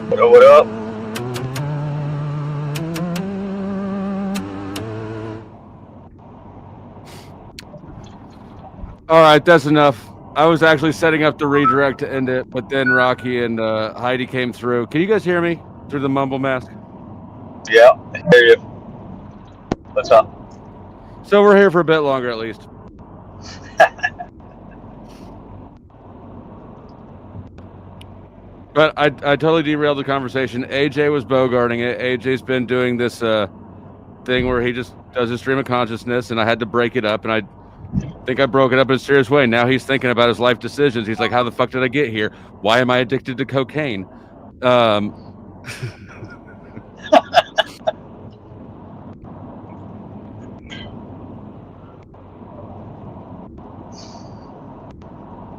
What up? All right, that's enough. I was actually setting up the redirect to end it, but then Rocky and Heidi came through. Can you guys hear me through the mumble mask? Yeah, I hear you. What's up? So we're here for a bit longer at least. But I totally derailed the conversation. AJ was bogarting it. AJ's been doing this thing where he just does his stream of consciousness, and I had to break it up, and I think I broke it up in a serious way. Now he's thinking about his life decisions. He's like, how the fuck did I get here? Why am I addicted to cocaine?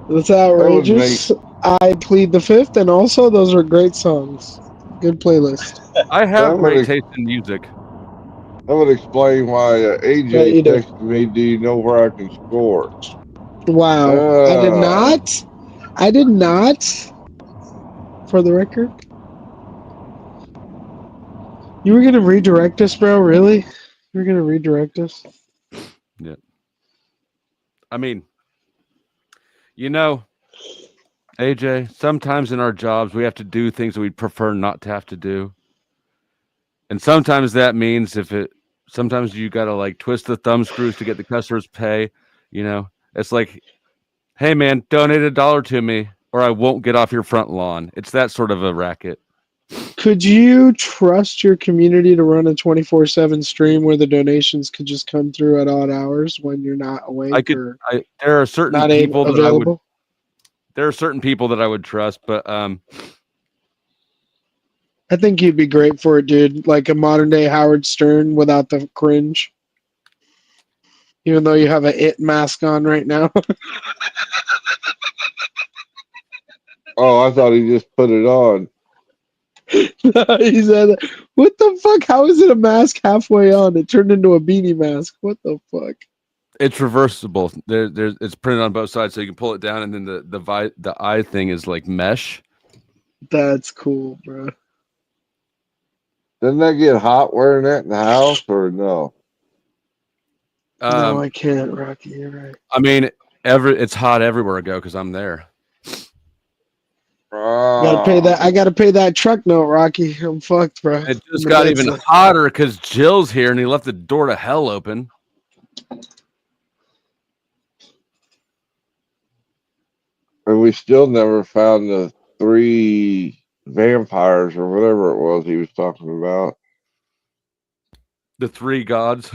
That's outrageous. I plead the fifth, and also those are great songs. Good playlist. I have great taste in music. That would explain why AJ texted me, do you know where I can score? Wow. I did not. I did not. For the record. You were going to redirect us, bro? Really? You were going to redirect us? Yeah. I mean, you know, AJ, sometimes in our jobs, we have to do things that we'd prefer not to have to do. And sometimes that means sometimes you got to like twist the thumb screws to get the customers pay, you know, it's like, hey man, donate $1 to me or I won't get off your front lawn. It's that sort of a racket. Could you trust your community to run a 24/7 stream where the donations could just come through at odd hours when you're not awake? There are certain people that I would. There are certain people that I would trust, but I think you'd be great for it, dude. Like a modern day Howard Stern without the cringe. Even though you have a it mask on right now. Oh, I thought he just put it on. He said, what the fuck? How is it a mask halfway on? It turned into a beanie mask. What the fuck? It's reversible. It's printed on both sides, so you can pull it down, and then the eye thing is like mesh. That's cool, bro. Doesn't that get hot wearing that in the house, or no? No, I can't, Rocky. You're right. I mean, it's hot everywhere I go because I'm there. I gotta pay that truck note, Rocky. I'm fucked, bro. It just got even hotter because Jill's here and he left the door to hell open. And we still never found the 3 vampires or whatever it was he was talking about. The 3 gods.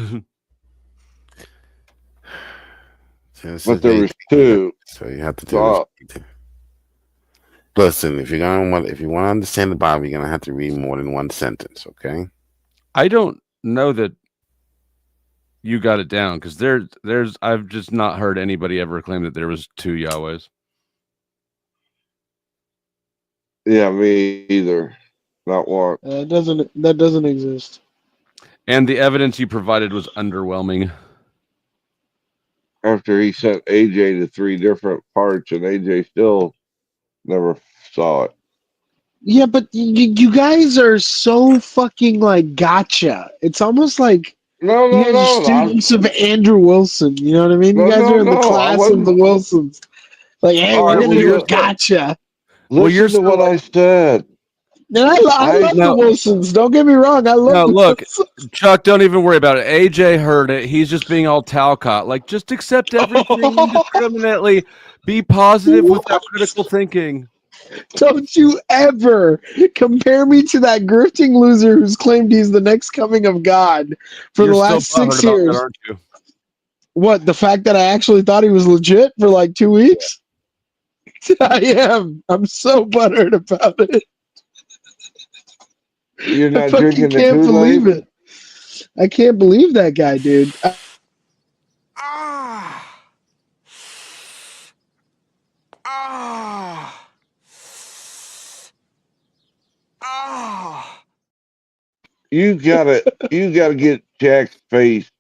But there was 2. So you have to do it. Listen, if you want to understand the Bible, you're gonna have to read more than one sentence, okay? I don't know that you got it down because I've just not heard anybody ever claim that there was 2 Yahwehs. Yeah, me either. Not one. That doesn't exist. And the evidence you provided was underwhelming. After he sent AJ to 3 different parts, and AJ still never saw it. Yeah, but you guys are so fucking like gotcha. It's almost like you guys are students of Andrew Wilson. You know what I mean? You guys are in the class of the Wilsons. Like, hey, we're gonna do a gotcha. Listen to what I said. And I love the Wilsons. Don't get me wrong. I love the Wilsons. Chuck, don't even worry about it. AJ heard it. He's just being all Talcott. Like, just accept everything indiscriminately. Be positive without critical thinking. Don't you ever compare me to that grifting loser who's claimed he's the next coming of God for the last 6 years. That, aren't you? What, the fact that I actually thought he was legit for like 2 weeks? I am. I'm so buttered about it. You're not I drinking the can't believe Kool-Aid? it. I can't believe that guy, dude. You gotta get Jack's face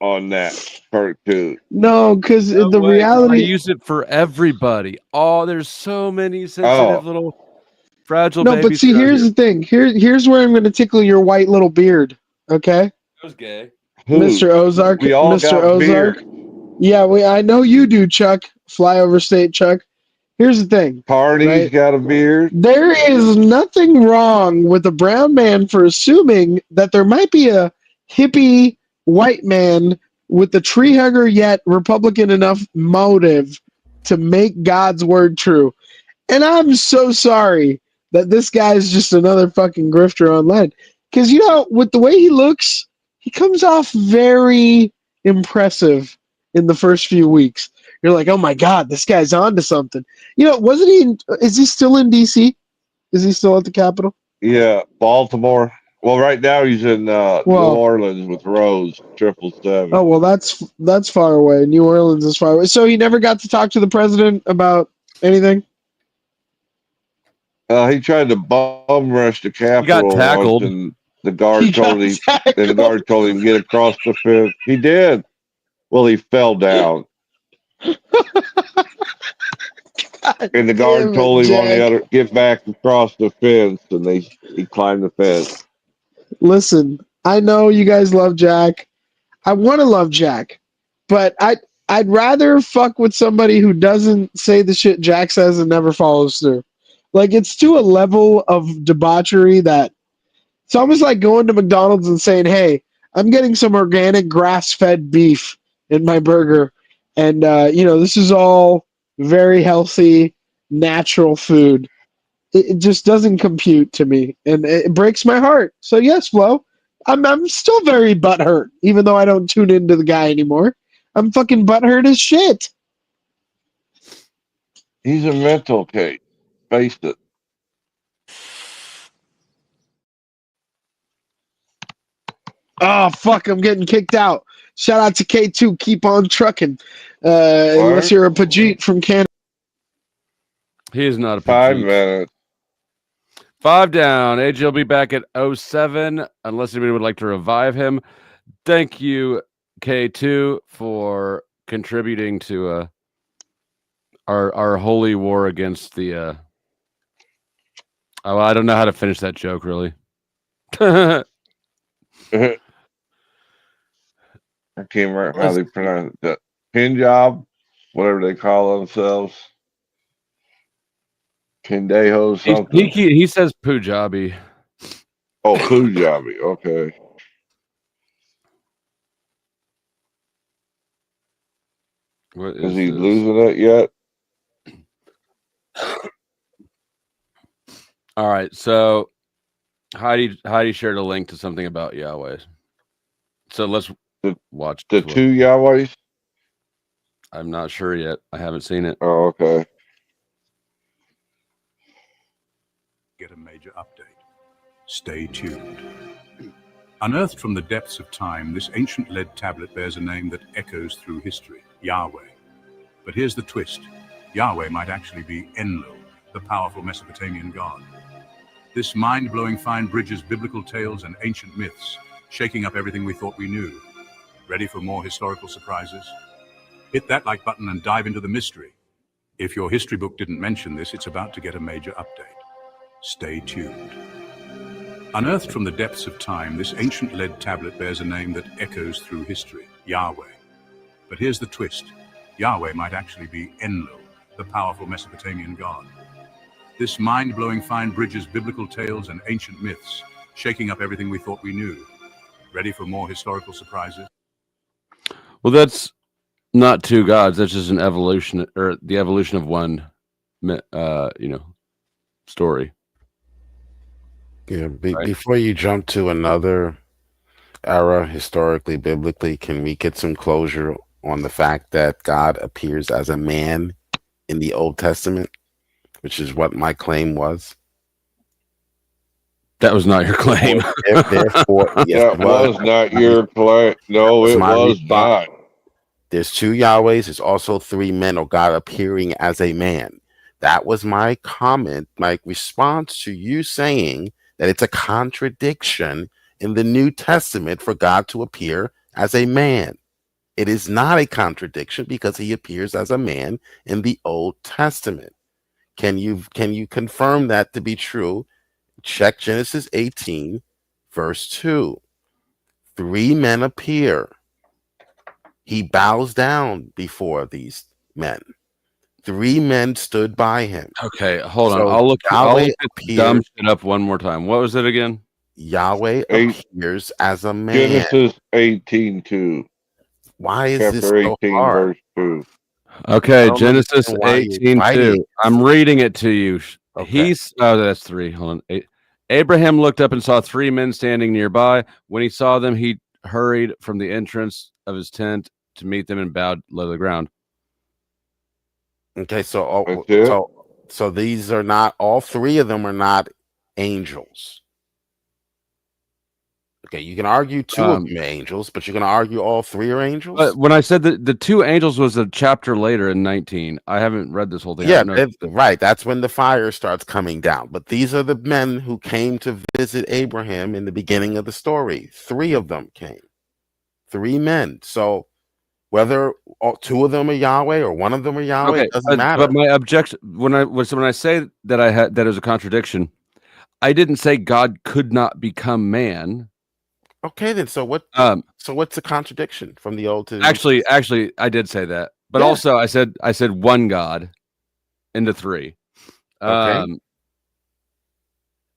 on that cartoon. No, because the reality. I use it for everybody. Oh, there's so many sensitive little. Fragile No, but babies see, around here's here. the thing. Here's where I'm going to tickle your white little beard. Okay, It was gay. Who? Mr. Ozark. We all Mr. got Ozark. beard. Yeah, I know you do, Chuck. Flyover State, Chuck. Here's the thing. Carney's Right? got a beard. There is nothing wrong with a brown man for assuming that there might be a hippie white man with the tree hugger yet Republican enough motive to make God's word true. And I'm so sorry that this guy's just another fucking grifter online. Because, you know, with the way he looks, he comes off very impressive in the first few weeks. You're like, oh my God, this guy's on to something. You know, wasn't he? Is he still in D.C.? Is he still at the Capitol? Yeah, Baltimore. Well, right now he's in New Well, Orleans with Rose 777. oh well, that's far away. New Orleans is far away. So he never got to talk to the president about anything. He tried to bum rush the He got Capitol once, tackled. and the He guard got told him. And the tackled. guard told him get across the fence. He did. Well, he fell down, God and the damn guard it, told him on the Jack. other get back across the fence, and he climbed the fence. Listen, I know you guys love Jack. I want to love Jack, but I'd rather fuck with somebody who doesn't say the shit Jack says and never follows through. Like, it's to a level of debauchery that it's almost like going to McDonald's and saying, "Hey, I'm getting some organic grass-fed beef in my burger, and you know, this is all very healthy, natural food." It just doesn't compute to me, and it breaks my heart. So yes, Flo, I'm still very butthurt, even though I don't tune into the guy anymore. I'm fucking butthurt as shit. He's a mental case. Face it. Oh fuck, I'm getting kicked out. Shout out to K2, keep on trucking. Unless What? you're a Pajit from Canada. He is not a 5 Pajit. minutes. 5 down. AJ will be back at 07 unless anybody would like to revive him. Thank you, K2, for contributing to our holy war against the I don't know how to finish that joke really. I can't remember how they pronounce it. Punjab, whatever they call themselves. Pindejo something. He says Punjabi. Oh, Punjabi. Okay. What Is is he this? losing it yet? All right, so Heidi shared a link to something about Yahweh. So let's watch The this 2 Yahwehs? I'm not sure yet. I haven't seen it. Oh, okay. Get a major update. Stay tuned. Unearthed from the depths of time, this ancient lead tablet bears a name that echoes through history, Yahweh. But here's the twist. Yahweh might actually be Enlil, the powerful Mesopotamian god. This mind-blowing find bridges biblical tales and ancient myths, shaking up everything we thought we knew. Ready for more historical surprises? Hit that like button and dive into the mystery. If your history book didn't mention this, it's about to get a major update. Stay tuned. Unearthed from the depths of time, this ancient lead tablet bears a name that echoes through history, Yahweh. But here's the twist. Yahweh might actually be Enlil, the powerful Mesopotamian god. This mind-blowing find bridges biblical tales and ancient myths, shaking up everything we thought we knew. Ready for more historical surprises? Well, that's not two gods. That's just an evolution, or the evolution of one, story. Yeah. Before you jump to another era, historically, biblically, can we get some closure on the fact that God appears as a man in the Old Testament, which is what my claim was? That was not your claim. Therefore, yes, That was not your claim. No, it was not. There's 2 Yahwehs. There's also 3 men, or God appearing as a man. That was my comment, my response to you saying that it's a contradiction in the New Testament for God to appear as a man. It is not a contradiction because he appears as a man in the Old Testament. Can you confirm that to be true? Check Genesis 18, verse 2. 3 men appear. He bows down before these men. 3 men stood by him. Okay, hold on. So I'll look Yahweh this dumb shit up one more time. What was it again? Yahweh appears as a man. Genesis 18:2. Why is this Chapter so 18, hard? verse 2. Okay, Genesis 18:2. I'm reading it to you. Okay. That's 3. Hold on. Abraham looked up and saw 3 men standing nearby. When he saw them, he hurried from the entrance of his tent to meet them and bowed low to the ground. Okay, so these are not, all 3 of them are not angels. Okay, you can argue 2 of them are angels, but you're going to argue all 3 are angels? But when I said that the 2 angels was a chapter later in 19, I haven't read this whole thing. Yeah, right. That's when the fire starts coming down. But these are the men who came to visit Abraham in the beginning of the story. 3 of them came. 3 men. So whether 2 of them are Yahweh or 1 of them are Yahweh, it doesn't matter. But my objection when I say that that is a contradiction, I didn't say God could not become man. Okay, then. So what? So what's the contradiction from the old to the Actually, I did say that, but also I said one God into 3. Okay.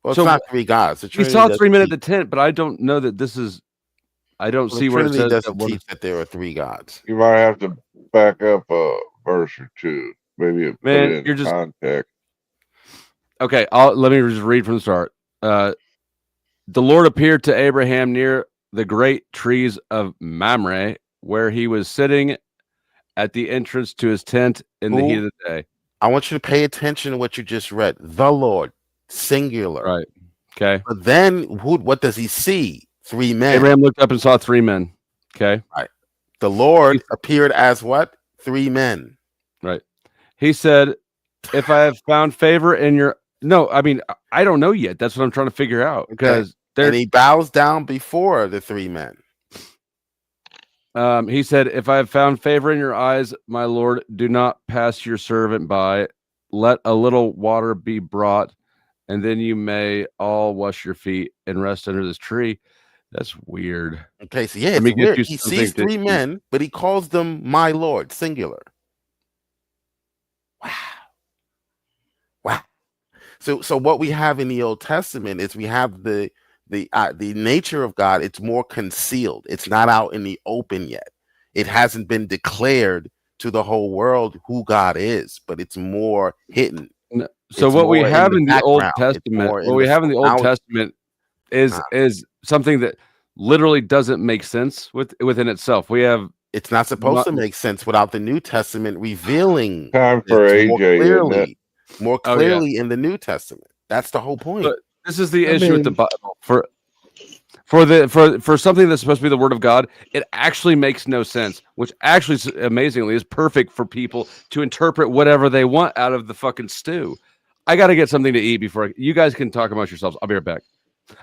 Well, it's not 3 gods. We saw 3 men at the tent, but I don't know that this is. I don't see where it says doesn't teach that there are 3 gods. You might have to back up a verse or 2. Maybe put it in context. Okay, let me just read from the start. The Lord appeared to Abraham near the great trees of Mamre, where he was sitting at the entrance to his tent in the heat of the day. I want you to pay attention to what you just read. The Lord, singular. Right. Okay. But then what does he see? 3 men. Abraham looked up and saw 3 men. Okay. Right. The Lord appeared as what? 3 men. Right. He said, if I have found favor in your... No, I mean, I don't know yet. That's what I'm trying to figure out. Because and he bows down before the 3 men. He said, if I have found favor in your eyes, my Lord, do not pass your servant by. Let a little water be brought, and then you may all wash your feet and rest under this tree. That's weird. Okay, so it's weird. He sees 3 men, but he calls them my Lord, singular. Wow. So what we have in the Old Testament is we have the nature of God. It's more concealed. It's not out in the open yet. It hasn't been declared to the whole world who God is, but it's more hidden. So what we have in the Old Testament, is something that literally doesn't make sense within itself. It's not supposed to make sense without the New Testament revealing time for AJ more clearly in the New Testament. That's the whole point. But this is the issue with the Bible. For something that's supposed to be the Word of God, it actually makes no sense, which actually amazingly is perfect for people to interpret whatever they want out of the fucking stew. I got to get something to eat before you guys can talk amongst yourselves. I'll be right back.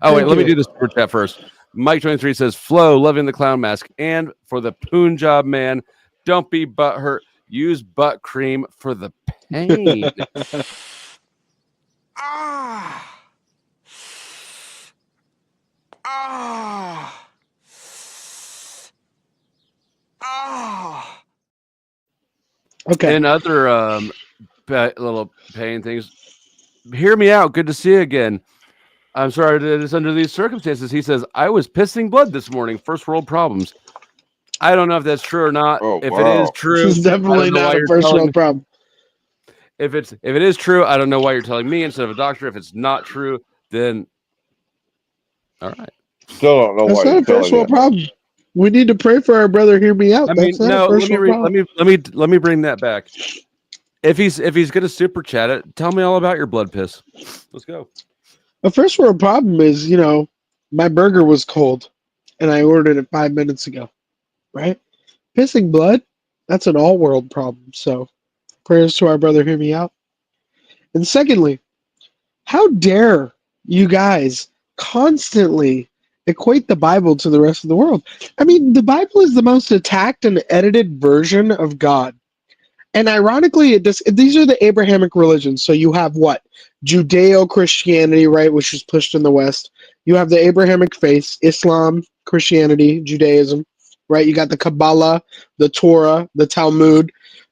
Oh, wait, let me do this super chat first. Mike 23 says, Flo, loving the clown mask. And for the Punjab man, don't be butthurt. Use butt cream for the pain. Okay. And other little pain things. Hear me out. Good to see you again. I'm sorry that it's under these circumstances. He says, I was pissing blood this morning. First world problems. I don't know if that's true or not. If it is true, it's definitely not a first world problem. If it is true, I don't know why you're telling me instead of a doctor. If it's not true, then all right. Still don't know why. That's not a first world problem. We need to pray for our brother. Hear me out. I mean, no. Let me bring that back. If he's gonna super chat it, tell me all about your blood piss. Let's go. A first world problem is, my burger was cold, and I ordered it 5 minutes ago. Right? Pissing blood, that's an all world problem. So prayers to our brother, hear me out. And secondly, how dare you guys constantly equate the Bible to the rest of the world? I mean, the Bible is the most attacked and edited version of God. And ironically, these are the Abrahamic religions. So you have what? Judeo-Christianity, right, which was pushed in the West. You have the Abrahamic faiths, Islam, Christianity, Judaism, right? You got the Kabbalah, the Torah, the Talmud,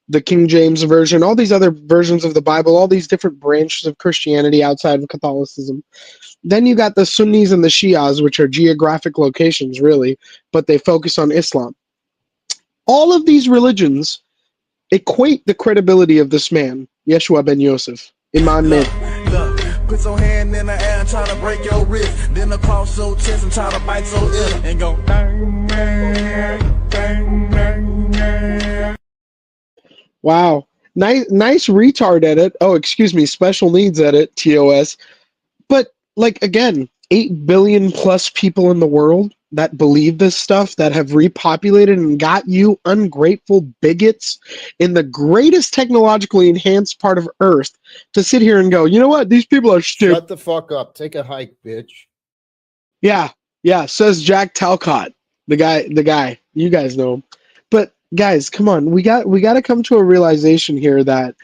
the King James Version, all these other versions of the Bible, all these different branches of Christianity outside of Catholicism. Then you got the Sunnis and the Shias, which are geographic locations, really, but they focus on Islam. All of these religions equate the credibility of this man, Yeshua ben Yosef, Imam Mehdi. Look, put your hand in the air and try to break your wrist. Then across your chest and try to bite your ear. And go dang, dang, dang, dang, dang. Wow. Nice retard edit. Oh, excuse me, special needs edit, TOS. But, like, again, 8 billion plus people in the world that believe this stuff, that have repopulated and got you ungrateful bigots in the greatest technologically enhanced part of Earth to sit here and go, you know what? These people are stupid. Shut the fuck up. Take a hike, bitch. Yeah, says Jack Talcott, the guy. You guys know him. But guys, come on. We got to come to a realization here that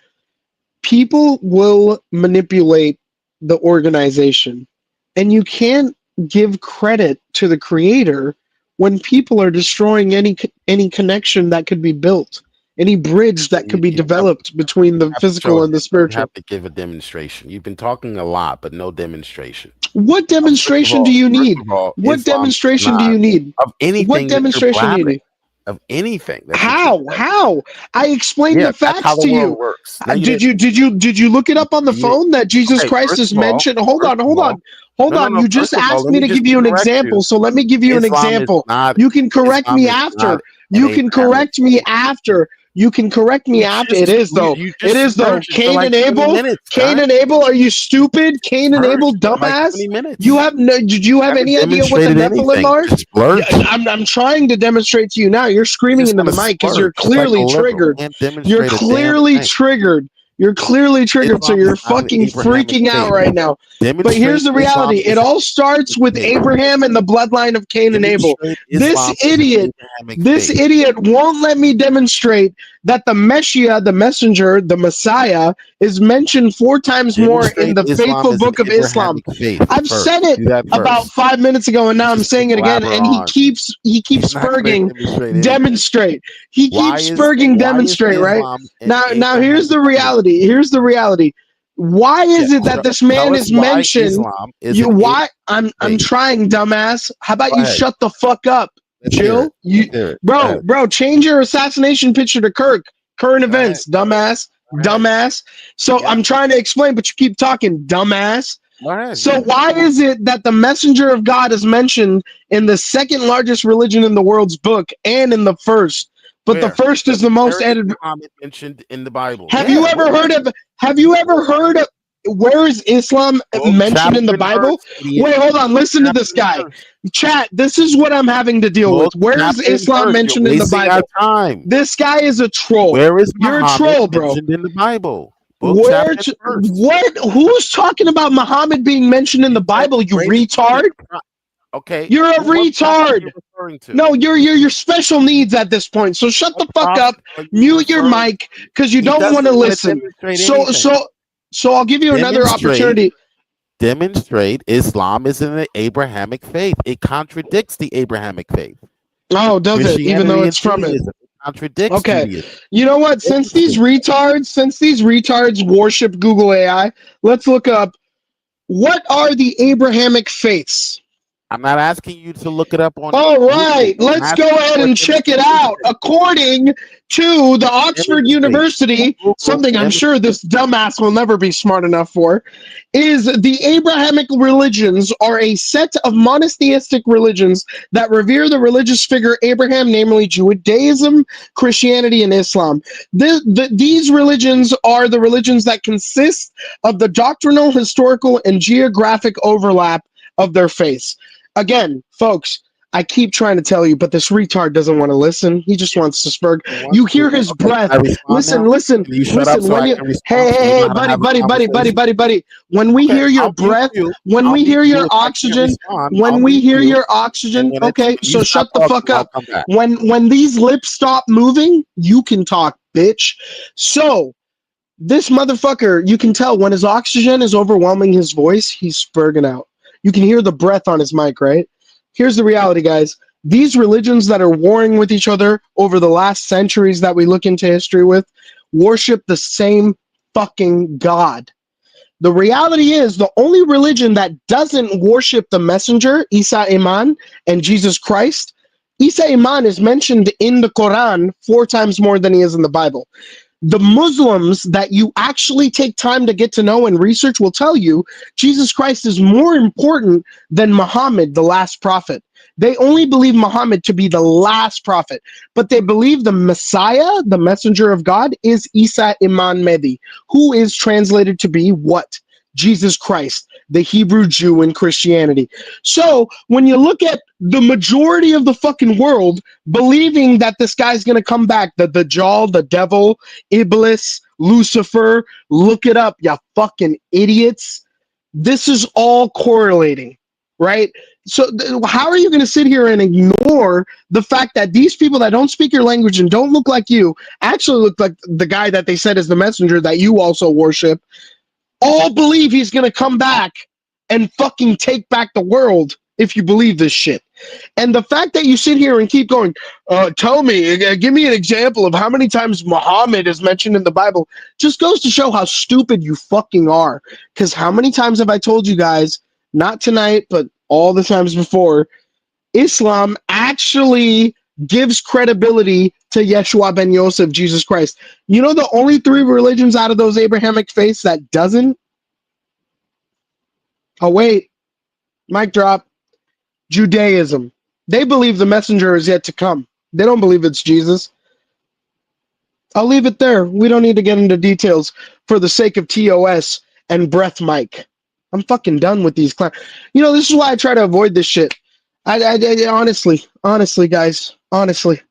people will manipulate the organization, and you can't give credit to the creator when people are destroying any connection that could be built, any bridge that could be developed between the physical and the spiritual. You have to give a demonstration. You've been talking a lot, but no demonstration. What demonstration do you need? What demonstration do you need? Of anything. What demonstration do you need? Of anything. How? I explained the facts to you. Did you look it up on the phone that Jesus Christ is mentioned? Hold on. You just asked me to give you an example, so let me give you an example. You can correct me after. You can correct me after. It is though. Cain and Abel. Cain and Abel. Are you stupid? Cain and Abel, dumbass. You have no. Did you have any idea what the Nephilim are? I'm trying to demonstrate to you now. You're screaming into the mic because you're clearly triggered. You're clearly triggered. You're clearly triggered, so you're fucking freaking out right now. But here's the reality. It all starts with Abraham and the bloodline of Cain and Abel. This idiot won't let me demonstrate that the Messiah, the messenger, the Messiah, is mentioned 4 times more in the faithful book of Islam. I've said it about 5 minutes ago, and now I'm saying it again, and he keeps spurging demonstrate. He keeps spurging demonstrate, right? Now here's the reality. Why is it that this man is mentioned? I'm trying, dumbass. How about you shut the fuck up? Chill. Bro, change your assassination picture to current events, dumbass. So I'm trying to explain, but you keep talking, dumbass. So why is it that the messenger of God is mentioned in the second largest religion in the world's book and in the first? But the first is the most edited. Mentioned in the Bible. Have you ever heard of? Where is Islam mentioned in the Bible? Wait, hold on. Listen to this guy. Chat. This is what I'm having to deal with. Where is Islam mentioned in the Bible? This guy is a troll. Where is You're a troll, bro? In the Bible. What? Who's talking about Muhammad being mentioned in the Bible? You retard. Okay. You're a retard. No, you're special needs at this point. So shut the fuck up. Mute your mic because you don't want to listen. So I'll give you another opportunity. Demonstrate Islam is in the Abrahamic faith. It contradicts the Abrahamic faith. Oh, does it? Even though it's from it. Contradicts. Okay. Judaism. You know what? Since these retards worship Google AI, let's look up what are the Abrahamic faiths. I'm not asking you to look it up on. All right, let's go ahead and check it out. According to the Oxford University, something I'm sure this dumbass will never be smart enough for, is the Abrahamic religions are a set of monotheistic religions that revere the religious figure Abraham, namely Judaism, Christianity, and Islam. These religions are the religions that consist of the doctrinal, historical, and geographic overlap of their faiths. Again, folks, I keep trying to tell you, but this retard doesn't want to listen. He just wants to spurg. You hear his breath. Listen. Hey, buddy. When we hear your breath, when we hear your oxygen, okay, so shut the fuck up. When these lips stop moving, you can talk, bitch. So this motherfucker, you can tell when his oxygen is overwhelming his voice, he's spurging out. You can hear the breath on his mic, right? Here's the reality, guys. These religions that are warring with each other over the last centuries that we look into history with worship the same fucking God. The reality is the only religion that doesn't worship the messenger, Isa Iman, and Jesus Christ, Isa Iman is mentioned in the Quran 4 times more than he is in the Bible. The Muslims that you actually take time to get to know and research will tell you Jesus Christ is more important than Muhammad, the last prophet. They only believe Muhammad to be the last prophet, but they believe the Messiah, the messenger of God, is Isa Iman Mehdi, who is translated to be what? Jesus Christ, the Hebrew Jew in Christianity. So when you look at the majority of the fucking world believing that this guy's going to come back, the Dajjal, the devil, Iblis, Lucifer, look it up, you fucking idiots. This is all correlating, right? So how are you going to sit here and ignore the fact that these people that don't speak your language and don't look like you actually look like the guy that they said is the messenger that you also worship, all believe he's going to come back and fucking take back the world if you believe this shit. And the fact that you sit here and keep going, tell me, give me an example of how many times Muhammad is mentioned in the Bible, just goes to show how stupid you fucking are. Because how many times have I told you guys, not tonight, but all the times before, Islam actually gives credibility to Yeshua ben Yosef, Jesus Christ. You know the only 3 religions out of those Abrahamic faiths that doesn't? Oh, wait. Mic drop. Judaism. They believe the messenger is yet to come. They don't believe it's Jesus. I'll leave it there. We don't need to get into details for the sake of TOS and breath mic. I'm fucking done with these clowns. You know, this is why I try to avoid this shit. I honestly, guys, honestly.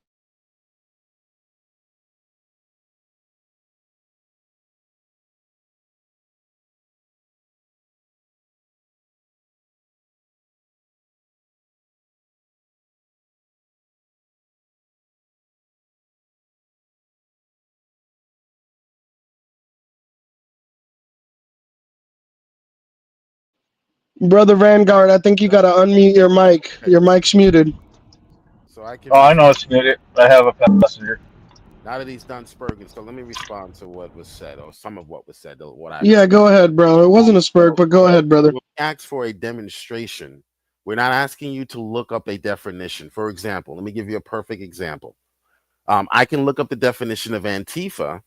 Brother Vanguard, I think you gotta unmute your mic. Your mic's muted. So I can. Oh, I know it's muted. I have a passenger. Now that he's done spurging, so let me respond to what was said, or some of what was said, or what I. Yeah, go ahead, bro. It wasn't a spurg, but go ahead, brother. When we ask for a demonstration, we're not asking you to look up a definition. For example, let me give you a perfect example. I can look up the definition of Antifa,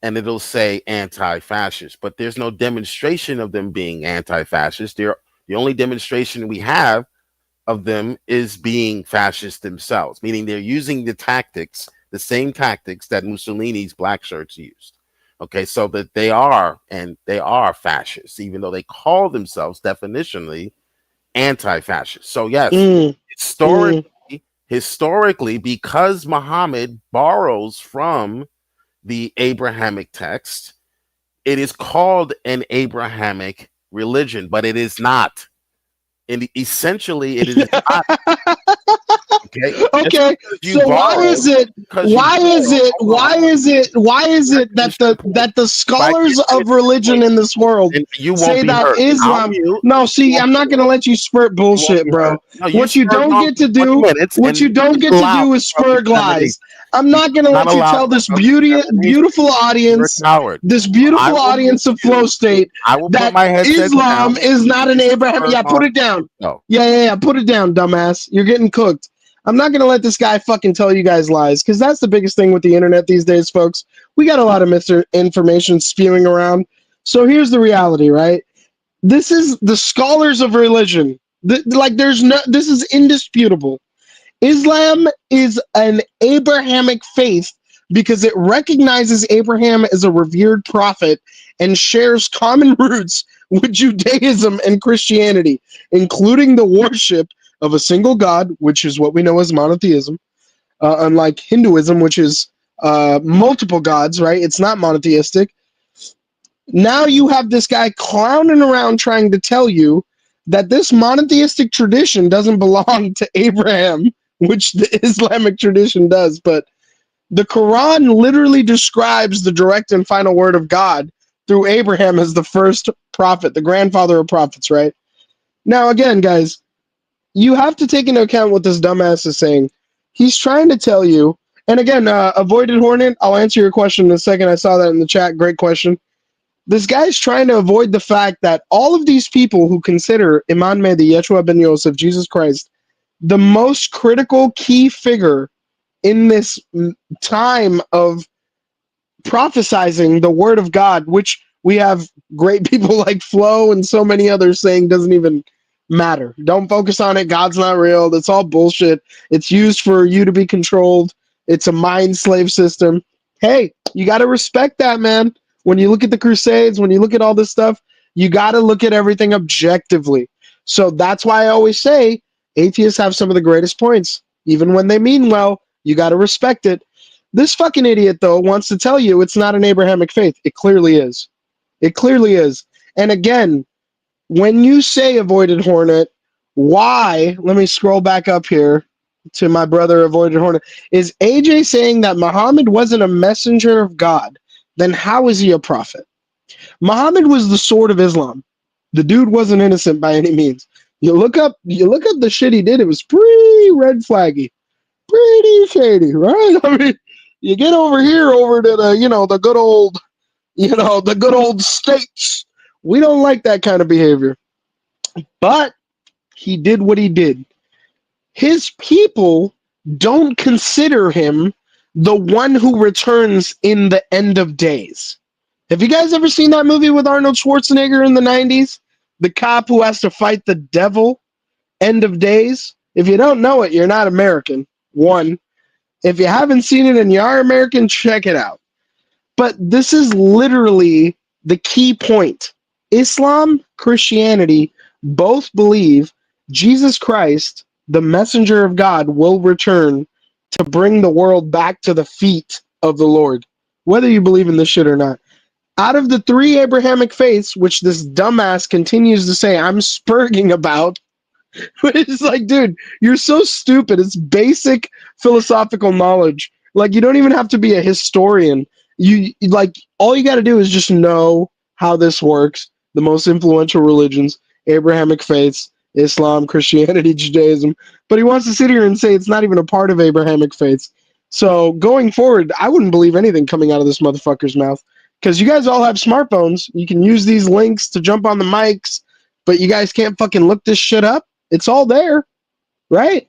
and it'll say anti-fascist, but there's no demonstration of them being anti-fascist. The only demonstration we have of them is being fascist themselves, meaning they're using the same tactics that Mussolini's black shirts used. Okay, so that they are fascists, even though they call themselves definitionally anti-fascist. So yes, historically, because Muhammad borrows from the Abrahamic text, it is called an Abrahamic religion, but it is not. And essentially, it is not. Okay. So why is it that the scholars of religion in this world say that Islam? No, see, I'm not gonna let you spurt bullshit, bro. What you don't get to do is spur lies. I'm not gonna let you tell this beautiful audience of Flow State that Islam is not an Abraham. Yeah, put it down. No. Yeah, put it down, dumbass. You're getting cooked. I'm not going to let this guy fucking tell you guys lies, because that's the biggest thing with the internet these days, folks. We got a lot of misinformation spewing around. So here's the reality, right? This is the scholars of religion. This is indisputable. Islam is an Abrahamic faith because it recognizes Abraham as a revered prophet and shares common roots with Judaism and Christianity, including the worship of a single God, which is what we know as monotheism, unlike Hinduism, which is multiple gods, right? It's not monotheistic. Now you have this guy clowning around trying to tell you that this monotheistic tradition doesn't belong to Abraham, which the Islamic tradition does. But The Quran literally describes the direct and final word of God through Abraham as the first prophet, the grandfather of prophets, right? Now, again, guys, you have to take into account what this dumbass is saying. He's trying to tell you, and again, Avoided Hornet, I'll answer your question in a second. I saw that in the chat. Great question. This guy's trying to avoid the fact that all of these people who consider Imam Mahdi, Yeshua ben Yosef, Jesus Christ, the most critical key figure in this time of prophesizing the word of God, which we have great people like Flo and so many others saying doesn't even matter. Don't focus on it. God's not real. That's all bullshit. It's used for you to be controlled. It's a mind slave system. Hey, you got to respect that, man. When you look at the Crusades, when you look at all this stuff, you got to look at everything objectively. So that's why I always say atheists have some of the greatest points. Even when they mean well, you got to respect it. This fucking idiot, though, wants to tell you it's not an Abrahamic faith. It clearly is. It clearly is. And again, when you say Avoided Hornet, why, let me scroll back up here to my brother Avoided Hornet, is AJ saying that Muhammad wasn't a messenger of God? Then how is he a prophet? Muhammad was the sword of Islam. The dude wasn't innocent by any means. You look up the shit he did, it was pretty red flaggy. Pretty shady, right? I mean, you get over here over to the good old states. We don't like that kind of behavior. But he did what he did. His people don't consider him the one who returns in the end of days. Have you guys ever seen that movie with Arnold Schwarzenegger in the 90s? The cop who has to fight the devil, End of Days? If you don't know it, you're not American. One. If you haven't seen it and you are American, check it out. But this is literally the key point. Islam, Christianity both believe Jesus Christ, the messenger of God, will return to bring the world back to the feet of the Lord, whether you believe in this shit or not. Out of the three Abrahamic faiths, which this dumbass continues to say I'm spurging about, it's like, dude, you're so stupid. It's basic philosophical knowledge. Like, you don't even have to be a historian. You like, all you got to do is just know how this works. The most influential religions, Abrahamic faiths, Islam, Christianity, Judaism. But he wants to sit here and say it's not even a part of Abrahamic faiths. So going forward, I wouldn't believe anything coming out of this motherfucker's mouth, because you guys all have smartphones. You can use these links to jump on the mics, but you guys can't fucking look this shit up. It's all there, right?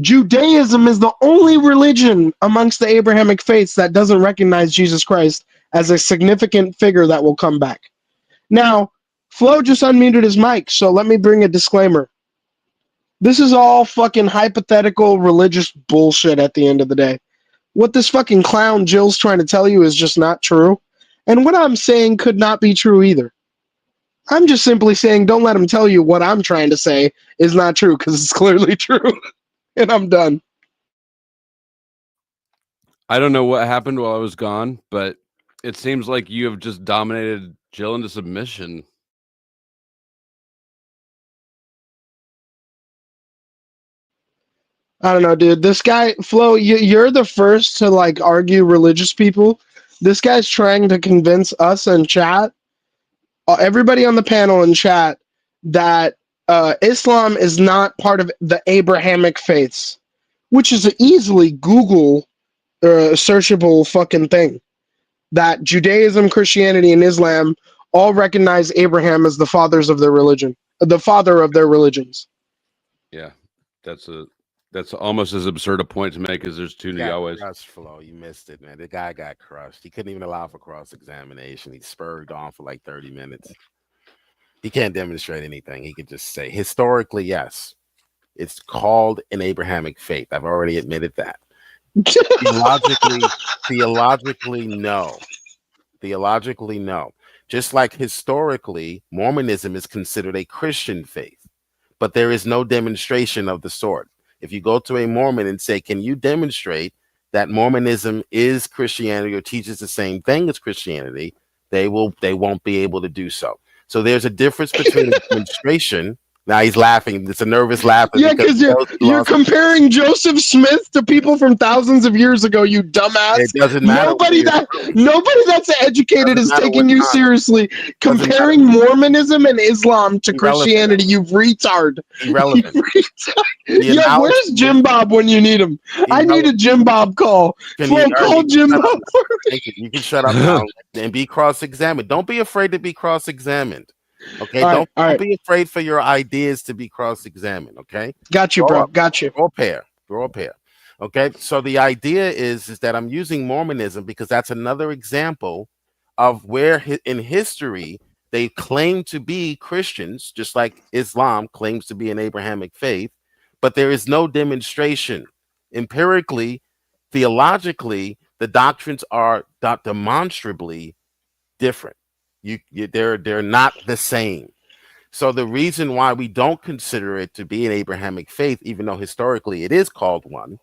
Judaism is the only religion amongst the Abrahamic faiths that doesn't recognize Jesus Christ as a significant figure that will come back. Now, Flo just unmuted his mic, so let me bring a disclaimer. This is all fucking hypothetical religious bullshit at the end of the day. What this fucking clown Jill's trying to tell you is just not true. And what I'm saying could not be true either. I'm just simply saying don't let him tell you what I'm trying to say is not true, because it's clearly true. And I'm done. I don't know what happened while I was gone, but it seems like you have just dominated Jill into submission. I don't know, dude. This guy, Flo, you're the first to like argue religious people. This guy's trying to convince us in chat, everybody on the panel in chat, that Islam is not part of the Abrahamic faiths, which is an easily Google searchable fucking thing. That Judaism, Christianity, and Islam all recognize Abraham as the fathers of their religion, the father of their religions. Yeah, that's almost as absurd a point to make as there's two Yahwehs. Crushed, Flo. You missed it, man. The guy got crushed. He couldn't even allow for cross-examination. He spurred on for like 30 minutes. He can't demonstrate anything. He could just say, historically, yes, it's called an Abrahamic faith. I've already admitted that. Theologically, no. Theologically, no. Just like historically, Mormonism is considered a Christian faith, but there is no demonstration of the sort. If you go to a Mormon and say, can you demonstrate that Mormonism is Christianity or teaches the same thing as Christianity, they won't be able to do so. So there's a difference between a demonstration Now he's laughing. It's a nervous laugh. Yeah, because you're comparing Joseph Smith to people from thousands of years ago. You dumbass. It doesn't matter. Nobody that's educated is taking you seriously. Comparing Mormonism and Islam to Christianity, you retard. Irrelevant. Yeah, where's Jim Bob when you need him? I need a Jim Bob call. Call Jim Bob. You can shut up now and be cross-examined. Don't be afraid to be cross-examined. Okay, don't be afraid for your ideas to be cross-examined. Okay, got you, bro. Got you. Grow a pair. Okay, so the idea is that I'm using Mormonism because that's another example of where in history they claim to be Christians, just like Islam claims to be an Abrahamic faith, but there is no demonstration empirically, theologically. The doctrines are demonstrably different. They're not the same. So the reason why we don't consider it to be an Abrahamic faith, even though historically it is called one,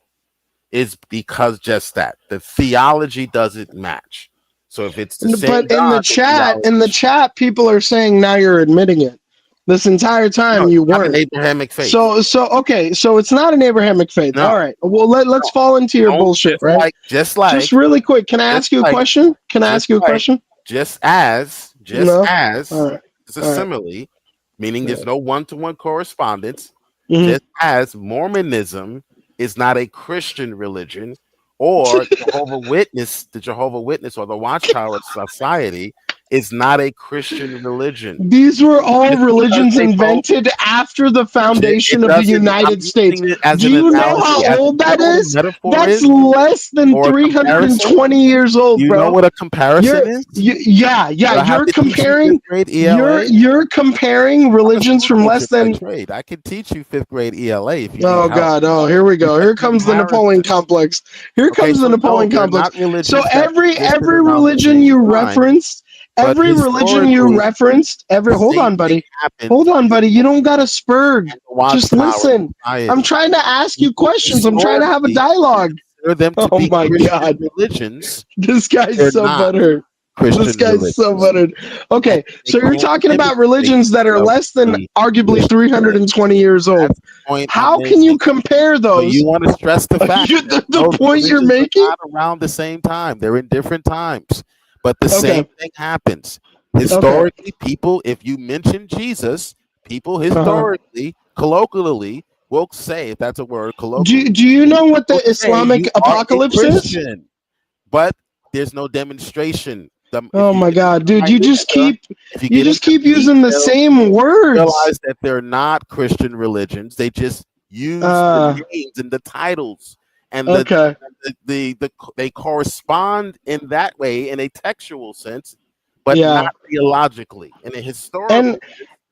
is because just that the theology doesn't match. So if it's the same, but in the chat, people are saying now you're admitting it. This entire time you weren't an Abrahamic faith. So okay, so it's not an Abrahamic faith. No. All right. Well, let's fall into your bullshit, right? Just really quick. Can I ask you a question? Just as it's a All simile, meaning there's no one-to-one correspondence. Just as Mormonism is not a Christian religion, or the Jehovah Witness or the Watchtower Society is not a Christian religion. These were all religions invented after the foundation of the United States. Do you know how old that is? That's less than 320 years old, bro. You know what a comparison is? Yeah. You're comparing. You're comparing religions from less than. I can teach you 5th grade ELA. If you God! Oh, here we go. Here comes the Napoleon complex. Here comes the Napoleon complex. So every religion you referenced. Every religion you referenced, hold on, buddy. You don't got to spurg. Just listen. I'm trying to ask you questions. I'm trying to have a dialogue. Oh my God. Religions. This guy's so butthurt. This guy's so buttered. Okay, so you're talking about religions that are less than arguably 320 years old. How can you compare those? You want to stress the fact the point you're making? Not around the same time. They're in different times. But the same thing happens. Historically, people, if you mention Jesus, people historically, colloquially, will say, if that's a word, colloquially. Do you know what the Islamic apocalypse is? But there's no demonstration. Oh my God, dude! You just keep using the same words. Realize that they're not Christian religions. They just use the names and the titles. And they correspond in that way in a textual sense, but not theologically. In a historical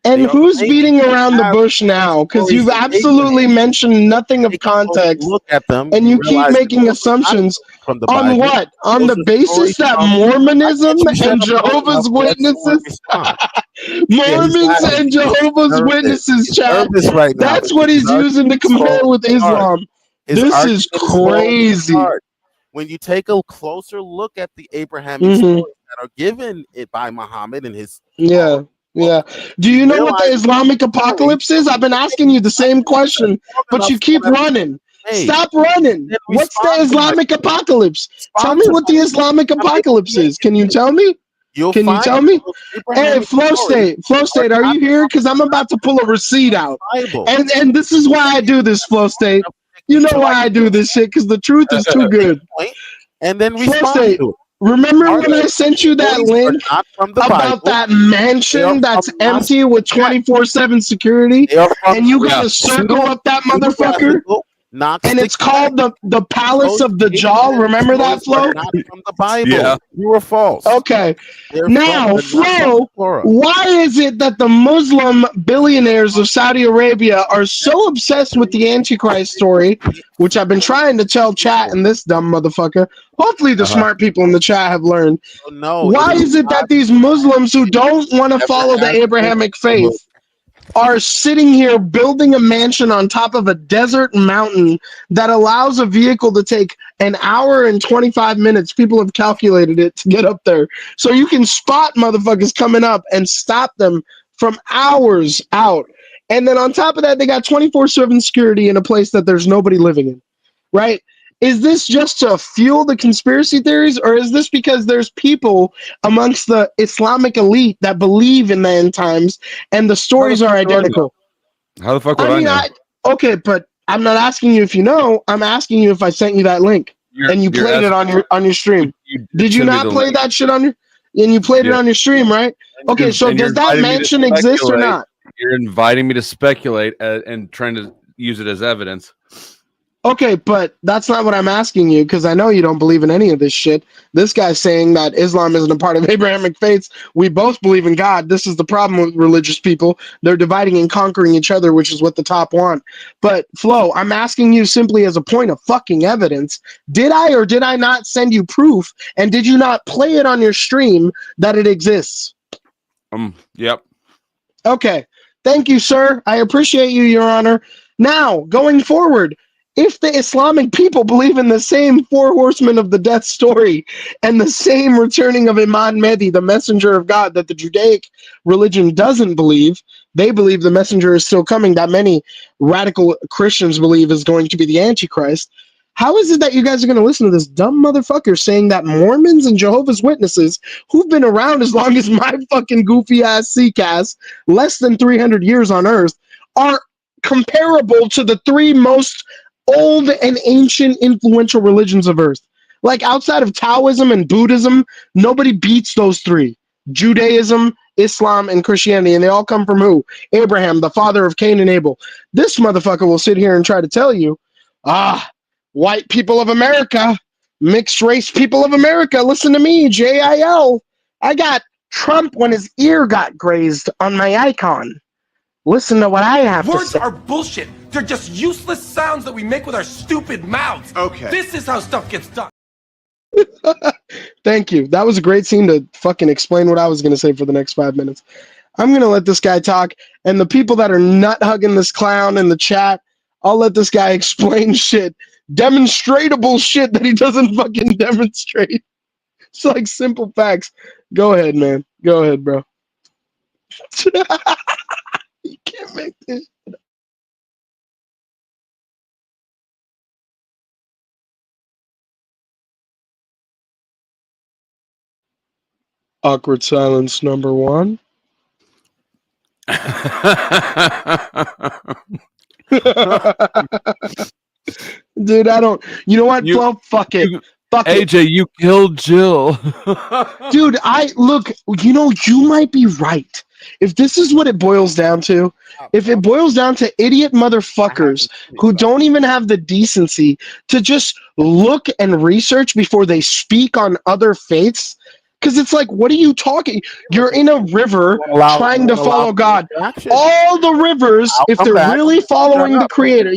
and who's beating around the bush now? Because you've absolutely mentioned nothing of context. Look at them, and you keep making assumptions on what? On the basis that Mormonism and Jehovah's Witnesses, Mormons and Jehovah's Witnesses, chat. That's what he's using to compare with Islam. This is crazy. When you take a closer look at the Abrahamic stories that are given by Muhammad and his Do you know what the Islamic apocalypse is? I've been asking you the same question, but you keep running. Stop running. What's the Islamic apocalypse? Tell me what the Islamic apocalypse is. Can you tell me? Can you tell me? Hey, Flow State, are you here? Because I'm about to pull a receipt out. And this is why I do this, Flow State. You know why I do this shit, because the truth is too good. And then respond to it. Remember when I sent you that link about that mansion that's empty with 24/7 security, and you gotta circle up that motherfucker? And it's called the Palace of the Jaw. Remember that, Flo? Not from the Bible. Yeah. You were false. Okay. Now, Flo, why is it that the Muslim billionaires of Saudi Arabia are so obsessed with the Antichrist story, which I've been trying to tell chat and this dumb motherfucker? Hopefully the smart people in the chat have learned. Why is it that these Muslims who don't want to follow the Abrahamic faith are sitting here building a mansion on top of a desert mountain that allows a vehicle to take an hour and 25 minutes? People have calculated it to get up there. So you can spot motherfuckers coming up and stop them from hours out. And then on top of that, they got 24/7 security in a place that there's nobody living in, right? Is this just to fuel the conspiracy theories, or is this because there's people amongst the Islamic elite that believe in the end times and the stories are identical? How the fuck would I know? Okay, but I'm not asking you if you know. I'm asking you if I sent you that link and you played it on your stream. Did you not play that shit on your? And you played it on your stream, right? Okay, so does that mansion exist or not? You're inviting me to speculate and trying to use it as evidence. Okay, but that's not what I'm asking you, because I know you don't believe in any of this shit. This guy's saying that Islam isn't a part of Abrahamic faiths. We both believe in God. This is the problem with religious people. They're dividing and conquering each other, which is what the top want. But, Flo, I'm asking you simply as a point of fucking evidence. Did I or did I not send you proof, and did you not play it on your stream that it exists? Yep. Okay. Thank you, sir. I appreciate you, Your Honor. Now, going forward, if the Islamic people believe in the same four horsemen of the death story and the same returning of Imam Mahdi, the messenger of God, that the Judaic religion doesn't believe, they believe the messenger is still coming, that many radical Christians believe is going to be the Antichrist. How is it that you guys are going to listen to this dumb motherfucker saying that Mormons and Jehovah's Witnesses, who've been around as long as my fucking goofy ass CCAS, less than 300 years on Earth, are comparable to the three most old and ancient influential religions of Earth? Like, outside of Taoism and Buddhism, nobody beats those three: Judaism, Islam, and Christianity. And they all come from who? Abraham, the father of Cain and Abel. This motherfucker will sit here and try to tell you, white people of America, mixed race people of America, listen to me, JIL. I got Trump when his ear got grazed on my icon. Listen to what I have to say. Words are bullshit. They're just useless sounds that we make with our stupid mouths. Okay. This is how stuff gets done. Thank you. That was a great scene to fucking explain what I was going to say for the next 5 minutes. I'm going to let this guy talk, and the people that are nut hugging this clown in the chat, I'll let this guy explain shit. Demonstratable shit that he doesn't fucking demonstrate. It's like simple facts. Go ahead, man. Go ahead, bro. You can't make this. Awkward silence number one. Dude, I don't. You know what? Well, fuck it. Fuck AJ, you killed Jill. Dude, look, you might be right. If this is what it boils down to, if it boils down to idiot motherfuckers who don't even have the decency to just look and research before they speak on other faiths, because it's like, what are you talking? You're in a river trying to follow God. All the rivers, if they're really following the Creator,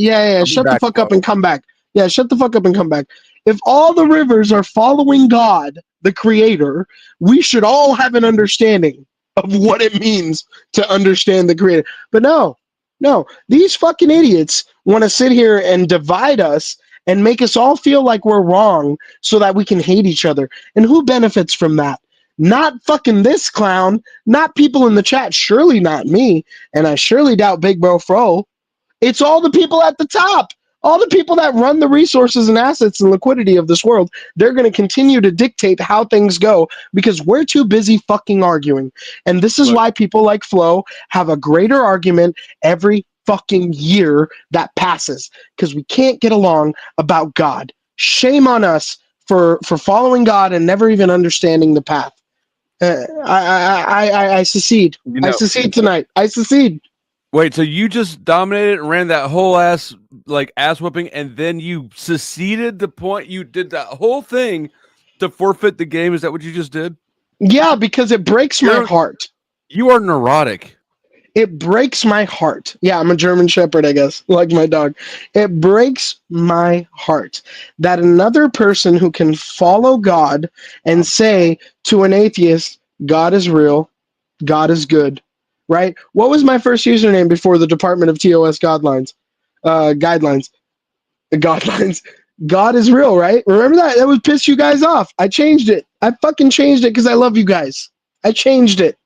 shut the fuck up and come back. Yeah, shut the fuck up and come back. If all the rivers are following God, the Creator, we should all have an understanding of what it means to understand the Creator. But no, these fucking idiots want to sit here and divide us and make us all feel like we're wrong so that we can hate each other. And who benefits from that? Not fucking this clown, not people in the chat, surely not me, and I surely doubt Big Bro Fro. It's all the people at the top. All the people that run the resources and assets and liquidity of this world. They're going to continue to dictate how things go because we're too busy fucking arguing. And this is why people like Flo have a greater argument every fucking year that passes, because we can't get along about God. Shame on us for following God and never even understanding the path. I secede. I secede tonight. I secede. Wait, so you just dominated and ran that whole ass whooping, and then you seceded the point? You did that whole thing to forfeit the game? Is that what you just did? Yeah, because it breaks my heart. You are neurotic. It breaks my heart. Yeah, I'm a German Shepherd, I guess, like my dog. It breaks my heart that another person who can follow God and say to an atheist, God is real, God is good, right? What was my first username before the Department of TOS guidelines? God is real, right? Remember that? That would piss you guys off. I changed it. I fucking changed it because I love you guys. I changed it.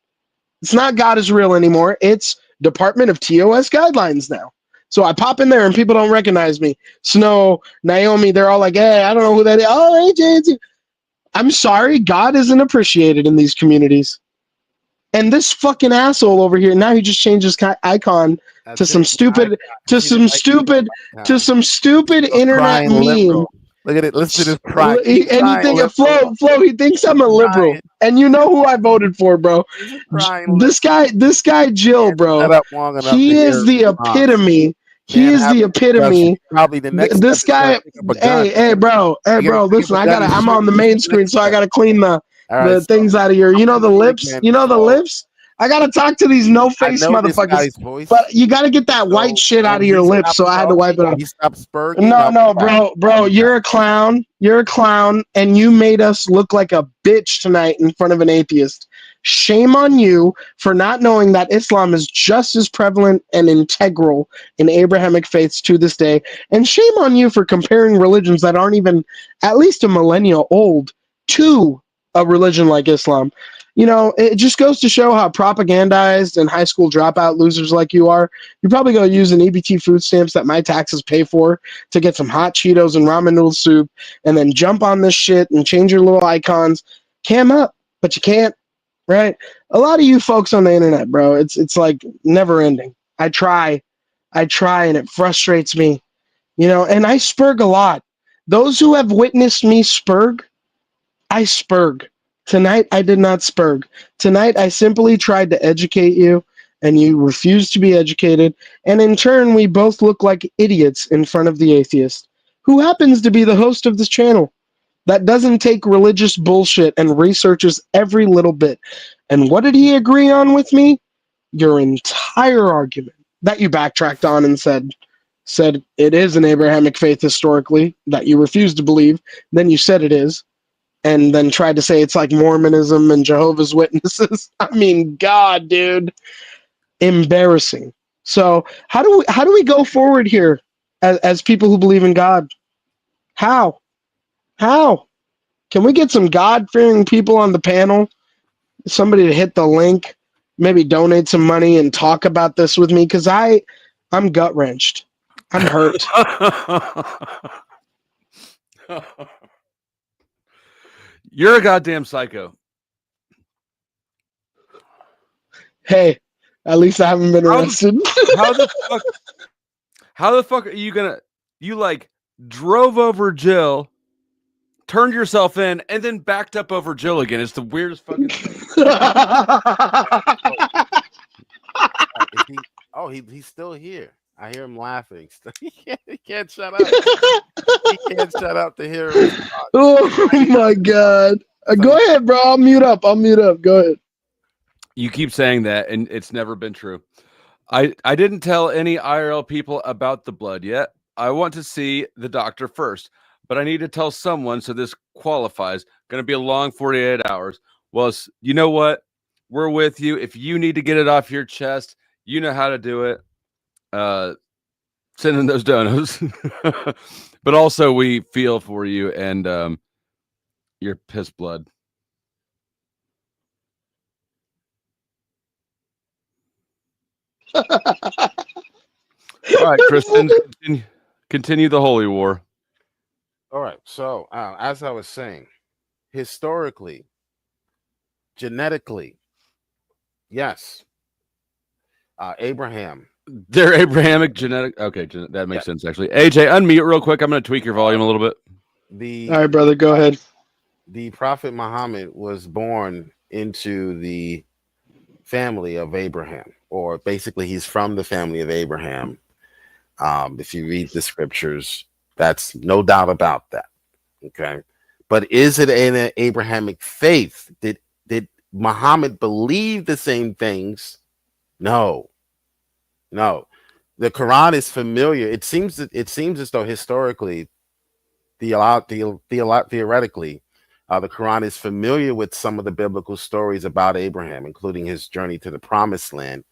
It's not God is real anymore. It's Department of TOS guidelines now. So I pop in there and people don't recognize me. Snow, Naomi, they're all like, hey, I don't know who that is. Oh, AJ. I'm sorry, God isn't appreciated in these communities. And this fucking asshole over here, now he just changed his icon to some stupid, to some stupid internet meme. Liberal. Look at it. Listen to this crying. And he thinks Flo, he thinks I'm a liberal. And you know who I voted for, bro. This guy Jill, bro. He is the epitome. He is the epitome. Probably the next. This guy. Hey, bro. Listen, I'm on the main screen, so I gotta clean the things out of here. You know the lips. Lips. I gotta talk to these no-face motherfuckers. But you gotta get that white shit out of your lips, so I had to wipe it off. He stopped spurging. No, bro. You're a clown. You're a clown, and you made us look like a bitch tonight in front of an atheist. Shame on you for not knowing that Islam is just as prevalent and integral in Abrahamic faiths to this day. And shame on you for comparing religions that aren't even at least a millennia old to a religion like Islam. You know, it just goes to show how propagandized and high school dropout losers like you are. You probably go use an EBT food stamps that my taxes pay for to get some hot Cheetos and ramen noodle soup and then jump on this shit and change your little icons. Cam up, but you can't, right? A lot of you folks on the internet, bro, it's like never ending. I try and it frustrates me, you know, and I spurg a lot. Those who have witnessed me spurg, I spurg. Tonight, I did not spurg. Tonight, I simply tried to educate you, and you refused to be educated, and in turn, we both look like idiots in front of the atheist, who happens to be the host of this channel, that doesn't take religious bullshit and researches every little bit. And what did he agree on with me? Your entire argument that you backtracked on and said it is an Abrahamic faith historically, that you refuse to believe, then you said it is. And then tried to say it's like Mormonism and Jehovah's Witnesses. I mean, God, dude, embarrassing. So how do we go forward here as people who believe in God? How can we get some God-fearing people on the panel? Somebody to hit the link, maybe donate some money and talk about this with me, because I'm gut wrenched. I'm hurt. You're a goddamn psycho. Hey, at least I haven't been arrested. How the fuck are you gonna? You like drove over Jill, turned yourself in, and then backed up over Jill again. It's the weirdest fucking thing. He's still here. I hear him laughing. He can't shut up. He can't shut up to hear him. Oh my God. Go ahead, bro. I'll mute up. Go ahead. You keep saying that, and it's never been true. I didn't tell any IRL people about the blood yet. I want to see the doctor first, but I need to tell someone, so this qualifies. Going to be a long 48 hours. Well, you know what? We're with you. If you need to get it off your chest, you know how to do it. Send in those donos. But also we feel for you and your piss blood. All right, Kristen, continue the holy war. All right. So, as I was saying, historically, genetically, yes, Abraham. They're Abrahamic genetic. Okay, that makes sense, actually. AJ, unmute real quick. I'm going to tweak your volume a little bit. All right, brother, go ahead. The Prophet Muhammad was born into the family of Abraham, or basically he's from the family of Abraham. If you read the scriptures, that's no doubt about that. Okay. But is it an Abrahamic faith? Did Muhammad believe the same things? No. The Quran is familiar. It seems as though historically, theoretically, the Quran is familiar with some of the biblical stories about Abraham, including his journey to the promised land.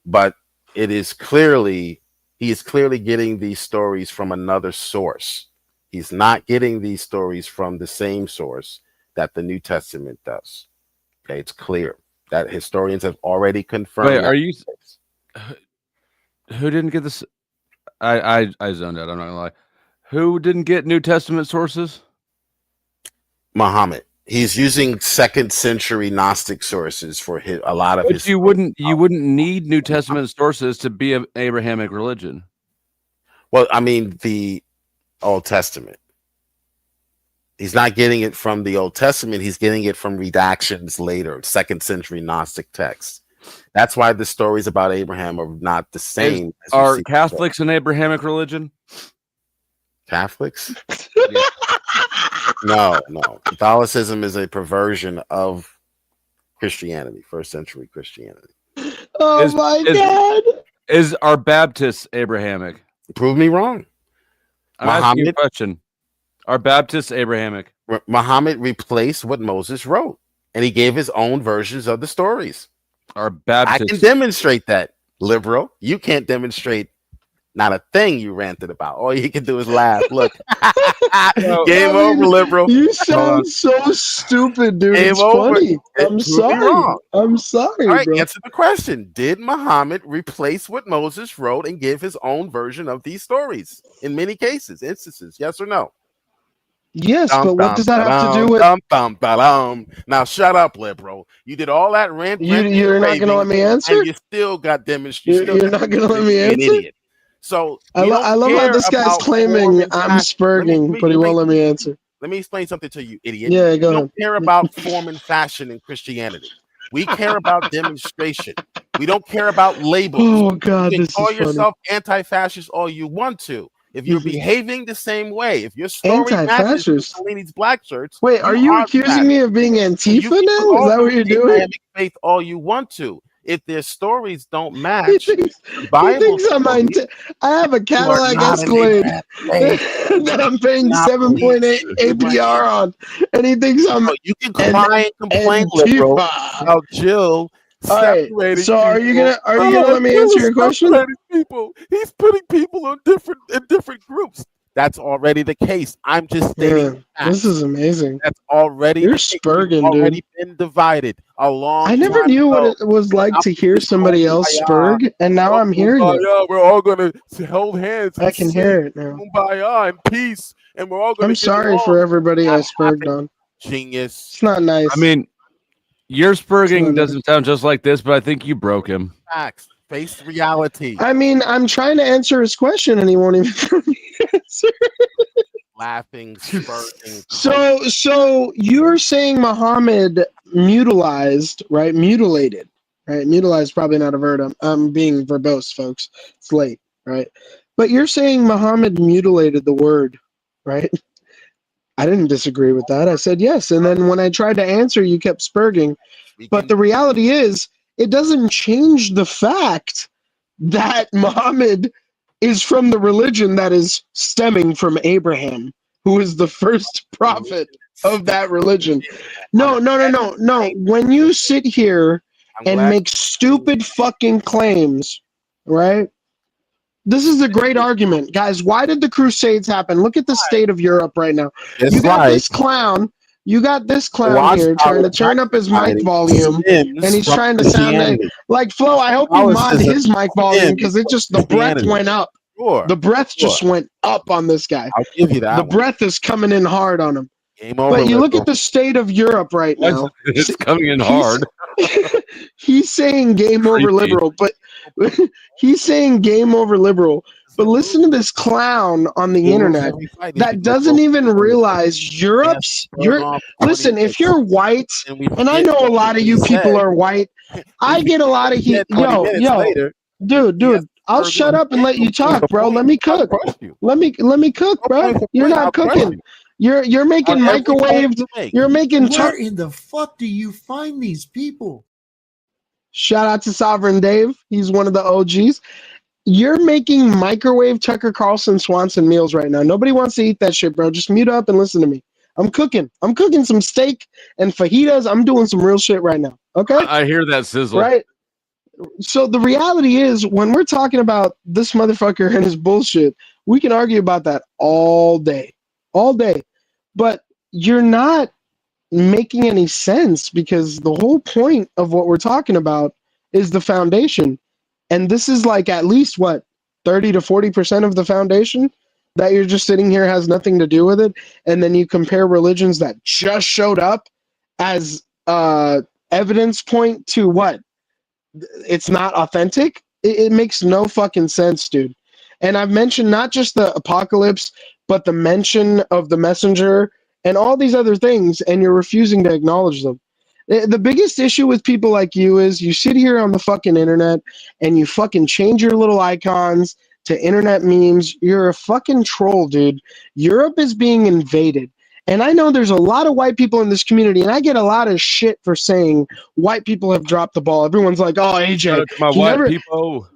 But he is clearly getting these stories from another source. He's not getting these stories from the same source that the New Testament does. Okay, it's clear that historians have already confirmed. Wait, Who didn't get this? I zoned out. I'm not gonna lie. Who didn't get New Testament sources? Muhammad. He's using 2nd century Gnostic sources for a lot of But his. you wouldn't need New Testament sources to be an Abrahamic religion. Well, I mean the Old Testament. He's not getting it from the Old Testament. He's getting it from redactions later, 2nd century Gnostic texts. That's why the stories about Abraham are not the same. Are Catholics an Abrahamic religion? Catholics? Yeah. No. Catholicism is a perversion of Christianity, 1st century Christianity. Oh my God! Are Baptists Abrahamic? Prove me wrong. I'm asking you a question. Are Baptists Abrahamic? Muhammad replaced what Moses wrote, and he gave his own versions of the stories. Are Baptists? I can demonstrate that, liberal. You can't demonstrate not a thing you ranted about. All you can do is laugh. Look. Game over, liberal. You sound so stupid, dude. It's funny. I'm sorry. I'm sorry, All right, bro. answer the question. Did Muhammad replace what Moses wrote and give his own version of these stories? In many instances, yes or no? Yes, but what does that have to do with? Now shut up, liberal. You did all that rant. You're not going to let me answer? And you still got demonstrated. You're not going to let me answer? An idiot. So I love how this guy's claiming I'm spurging, but he won't let me answer. Let me explain something to you, idiot. Yeah, go ahead. We don't care about form and fashion in Christianity. We care about demonstration. We don't care about labels. Oh God, you can this call is yourself anti-fascist all you want to. If you're behaving the same way, if your story matches Mussolini's black shirts. Wait, are you accusing me of being Antifa now? Is that what you're doing? Faith all you want to. If their stories don't match, the Bible. I have a Cadillac Escalade that I'm paying 7.8 APR on, and he thinks I'm. You can cry and complain, liberal, about Jill. All right. So are you gonna let me answer your question? People, he's putting people in different groups. That's already the case. I'm just stating. This is amazing. That's already. You're spurging, dude. Already been divided a long. I never knew what it was like to hear somebody else spurg, and now I'm hearing it. We're all gonna hold hands. I can hear it now. Kumbaya and peace, and we're all gonna. I'm sorry for everybody I spurged on. Genius. It's not nice. I mean, your spurging doesn't sound just like this, but I think you broke him. Facts. Face reality. I mean, I'm trying to answer his question, and he won't even let me answer. Laughing, spurting. So you're saying Muhammad mutilated, right? Mutilated, right? Mutilated is probably not a verb. I'm being verbose, folks. It's late, right? But you're saying Muhammad mutilated the word, right? I didn't disagree with that. I said yes, and then when I tried to answer, you kept spurging. But the reality is, it doesn't change the fact that Muhammad is from the religion that is stemming from Abraham, who is the first prophet of that religion. No. When you sit here and make stupid fucking claims, right? This is a great argument. Guys, why did the Crusades happen? Look at the state of Europe right now. You got this clown. You got this clown here trying to turn up his mic volume, and he's trying to sound like Flo. I hope you mod his mic volume because the breath went up. The breath just went up on this guy. I'll give you that. The breath is coming in hard on him. Game over, but you look at the state of Europe right now. It's coming in hard. He's saying game over liberal, but he's saying game over liberal. But listen to this clown on the internet that doesn't even realize Europe's. Listen, if you're white, and I know a lot of you people are white, I get a lot of heat. Dude. I'll shut up and let you talk, bro. Let me cook. Let me cook, bro. You're not cooking. You're making microwaved. You're making. Where in the fuck do you find these people? Shout out to Sovereign Dave. He's one of the OGs. You're making microwave Tucker Carlson Swanson meals right now. Nobody wants to eat that shit, bro. Just mute up and listen to me. I'm cooking. I'm cooking some steak and fajitas. I'm doing some real shit right now. Okay. I hear that sizzle. Right. So the reality is, when we're talking about this motherfucker and his bullshit, we can argue about that all day. But you're not making any sense, because the whole point of what we're talking about is the foundation. And this is like at least what 30 to 40% of the foundation that you're just sitting here has nothing to do with it. And then you compare religions that just showed up as evidence point to what? It's not authentic. It makes no fucking sense, dude. And I've mentioned not just the apocalypse, but the mention of the messenger and all these other things, and you're refusing to acknowledge them. The biggest issue with people like you is you sit here on the fucking internet and you fucking change your little icons to internet memes. You're a fucking troll, dude. Europe is being invaded. And I know there's a lot of white people in this community, and I get a lot of shit for saying white people have dropped the ball. Everyone's like, "Oh, Shout AJ, out to my he white never." people.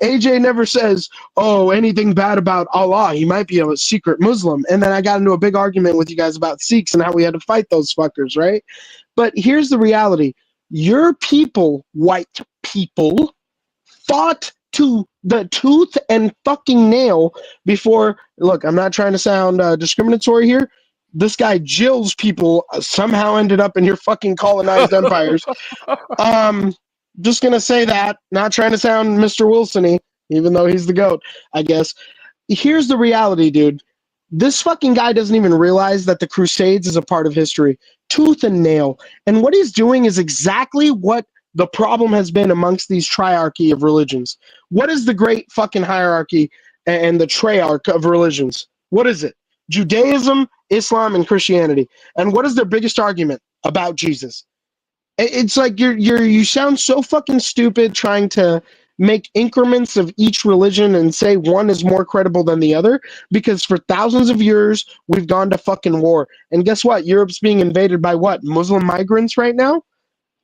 AJ never says, "Oh, anything bad about Allah. He might be a secret Muslim." And then I got into a big argument with you guys about Sikhs and how we had to fight those fuckers, right? But here's the reality: your people, white people, fought to the tooth and fucking nail before. Look, I'm not trying to sound discriminatory here. This guy Jill's people somehow ended up in your fucking colonized empires. Just gonna say that, not trying to sound Mr. Wilson-y, even though he's the GOAT, I guess. Here's the reality, dude. This fucking guy doesn't even realize that the Crusades is a part of history, tooth and nail. And what he's doing is exactly what the problem has been amongst these triarchy of religions. What is the great fucking hierarchy and the triarch of religions? What is it? Judaism, Islam, and Christianity. And what is their biggest argument about Jesus? It's like you sound so fucking stupid trying to make increments of each religion and say one is more credible than the other, because for thousands of years we've gone to fucking war. And guess what? Europe's being invaded by what? Muslim migrants right now?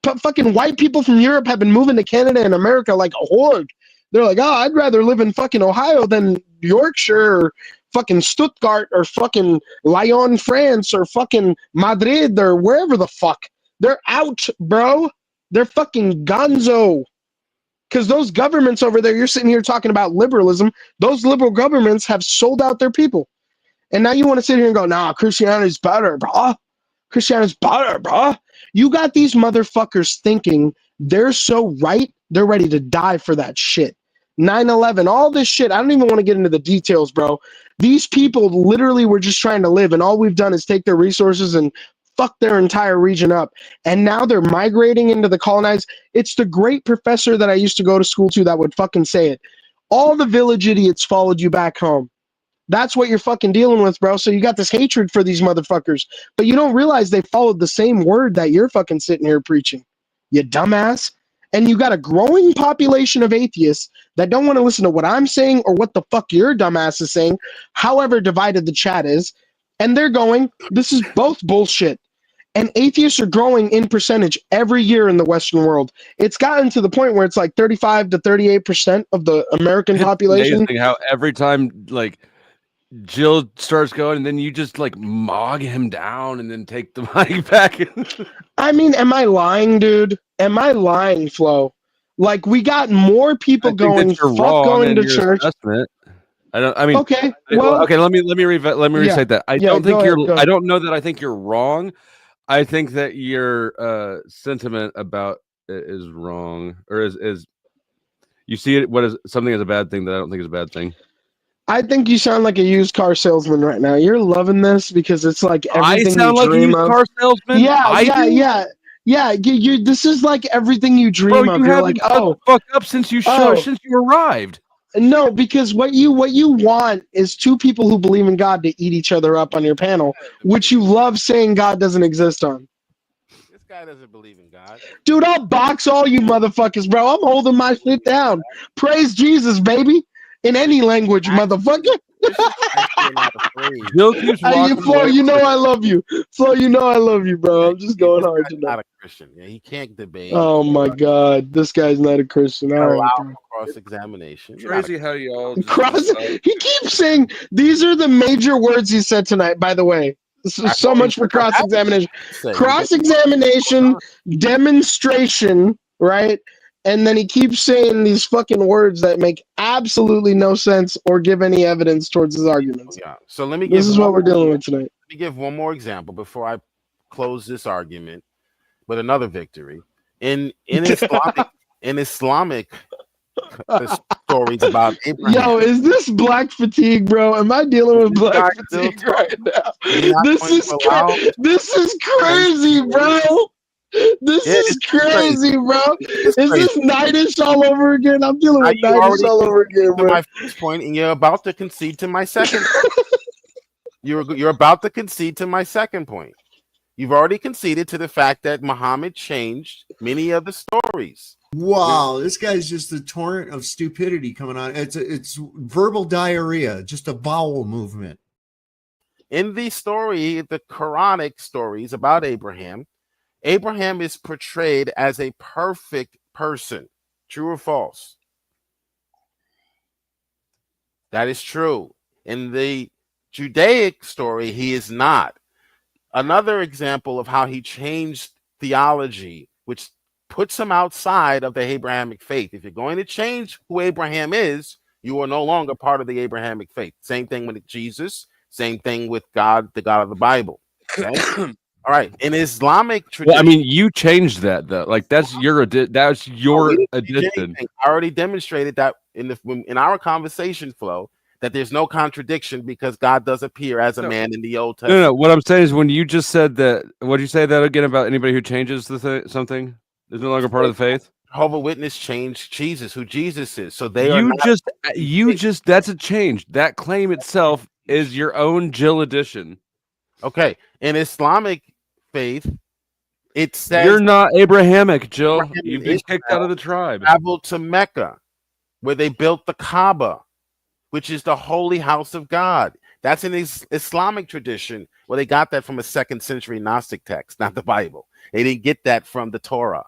Fucking white people from Europe have been moving to Canada and America like a horde. They're like, "Oh, I'd rather live in fucking Ohio than Yorkshire or fucking Stuttgart or fucking Lyon, France or fucking Madrid or wherever the fuck." They're out, bro. They're fucking gonzo. Because those governments over there, you're sitting here talking about liberalism. Those liberal governments have sold out their people. And now you want to sit here and go, "Nah, Christianity's better, bro. Christianity's better, bro." You got these motherfuckers thinking they're so right, they're ready to die for that shit. 9/11, all this shit. I don't even want to get into the details, bro. These people literally were just trying to live, and all we've done is take their resources and fuck their entire region up. And now they're migrating into the colonized. It's the great professor that I used to go to school to that would fucking say it. All the village idiots followed you back home. That's what you're fucking dealing with, bro. So you got this hatred for these motherfuckers, but you don't realize they followed the same word that you're fucking sitting here preaching, you dumbass. And you got a growing population of atheists that don't want to listen to what I'm saying or what the fuck your dumbass is saying, however divided the chat is. And they're going, "This is both bullshit." And atheists are growing in percentage every year in the Western world. It's gotten to the point where it's like 35 to 38% of the American It's population. amazing how every time like Jill starts going, and then you just like mog him down and then take the mic back. I mean, am I lying, dude? Am I lying, Flo? Like, we got more people I think going, that you're fuck wrong going in to your church. assessment. I mean, Okay, well, okay. Let me restate that. I don't think go you're. ahead, go I ahead. don't know that I think you're wrong. I think that your sentiment about it is wrong, or is you see it what is something as a bad thing that I don't think is a bad thing. I think you sound like a used car salesman right now. You're loving this because it's like everything I sound you like a dream used of. car salesman. Yeah. This is like everything you dream Bro, of. you You're like, haven't shut the fuck up since you arrived. No, because what you want is two people who believe in God to eat each other up on your panel, which you love saying God doesn't exist on. This guy doesn't believe in God. Dude, I'll box all you motherfuckers, bro. I'm holding my shit down. Praise Jesus, baby. In any language, motherfucker. Jill keeps walking Flo, away. you know I love you. Flo, you know I love you, bro. I'm just going hard tonight. Not a Christian. Yeah, he can't debate. Oh my God, this guy's not a Christian. All right, bro. Cross-examination. Crazy how y'all He keeps saying these are the major words he said tonight. By the way, so much for cross-examination. Cross-examination, demonstration, right? And then he keeps saying these fucking words that make absolutely no sense or give any evidence towards his arguments. Yeah. So let me. This is what we're dealing with tonight. Let me give one more example before I close this argument with another victory in Islamic the stories about Abraham. Yo, is this black fatigue, bro? Am I dealing with black fatigue right now? This is crazy, bro. This is crazy, bro. Is this Nightish all over again? I'm dealing with Nightish all over again, bro. My first point, and you're about to concede to my second. You're about to concede to my second point. You've already conceded to the fact that Muhammad changed many of the stories. Wow, this guy's just a torrent of stupidity coming on. It's verbal diarrhea, just a bowel movement. In the story, the Quranic stories about Abraham is portrayed as a perfect person. True or false? That is true. In the Judaic story, he is not. Another example of how he changed theology, which puts him outside of the Abrahamic faith. If you're going to change who Abraham is, you are no longer part of the Abrahamic faith. Same thing with Jesus. Same thing with God, the God of the Bible. Okay? All right. In Islamic tradition, well, I mean, you changed that though. Like that's your addition. I already demonstrated that in our conversation flow that there's no contradiction because God does appear as a man in the Old Testament. No. What I'm saying is when you just said that, what did you say that again about anybody who changes something is no longer part of the faith? Jehovah's Witness changed Jesus, who Jesus is. So that's a change. That claim itself is your own Jill addition. Okay. In Islamic faith, it says you're not Abrahamic, Jill. You've been kicked out of the tribe. Traveled to Mecca, where they built the Kaaba, which is the holy house of God. That's in Islamic tradition. Well, they got that from a 2nd century Gnostic text, not the Bible. They didn't get that from the Torah.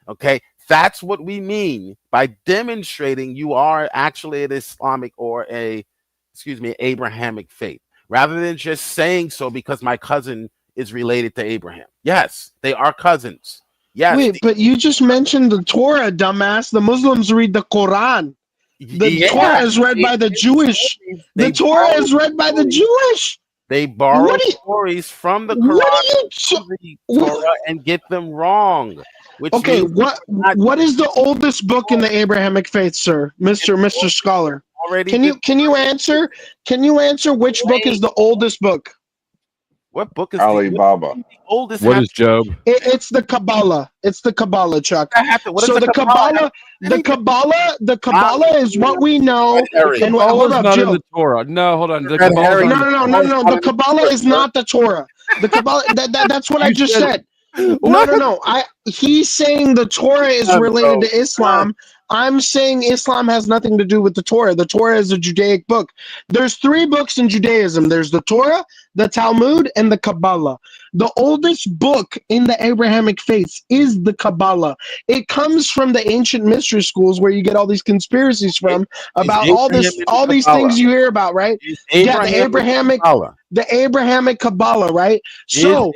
Okay, that's what we mean by demonstrating you are actually an Islamic or Abrahamic faith, rather than just saying so because my cousin is related to Abraham. Yes, they are cousins. Yes. Wait, but you just mentioned the Torah, dumbass. The Muslims read the Quran. The Torah is read by the Jewish. The Torah is read by the Jewish. They borrow stories from the Quran Torah and get them wrong. Okay, what is the oldest book in the Abrahamic faith, sir, Mr. Scholar? Can you answer? Can you answer which book is the oldest book? What book is Alibaba? The oldest? What is Job? It's the Kabbalah. It's the Kabbalah, Chuck. So the Kabbalah is what we know. And hold up, not Jill. in the Torah. No, hold on. No. The Kabbalah is not the Torah. The Kabbalah. That's what I just said. No. He's saying the Torah is related to Islam. I'm saying Islam has nothing to do with the Torah. The Torah is a Judaic book. There's 3 books in Judaism. There's the Torah, the Talmud, and the Kabbalah. The oldest book in the Abrahamic faith is the Kabbalah. It comes from the ancient mystery schools where you get all these conspiracies from about all these things you hear about, right? Yeah, the Abrahamic Kabbalah, right? So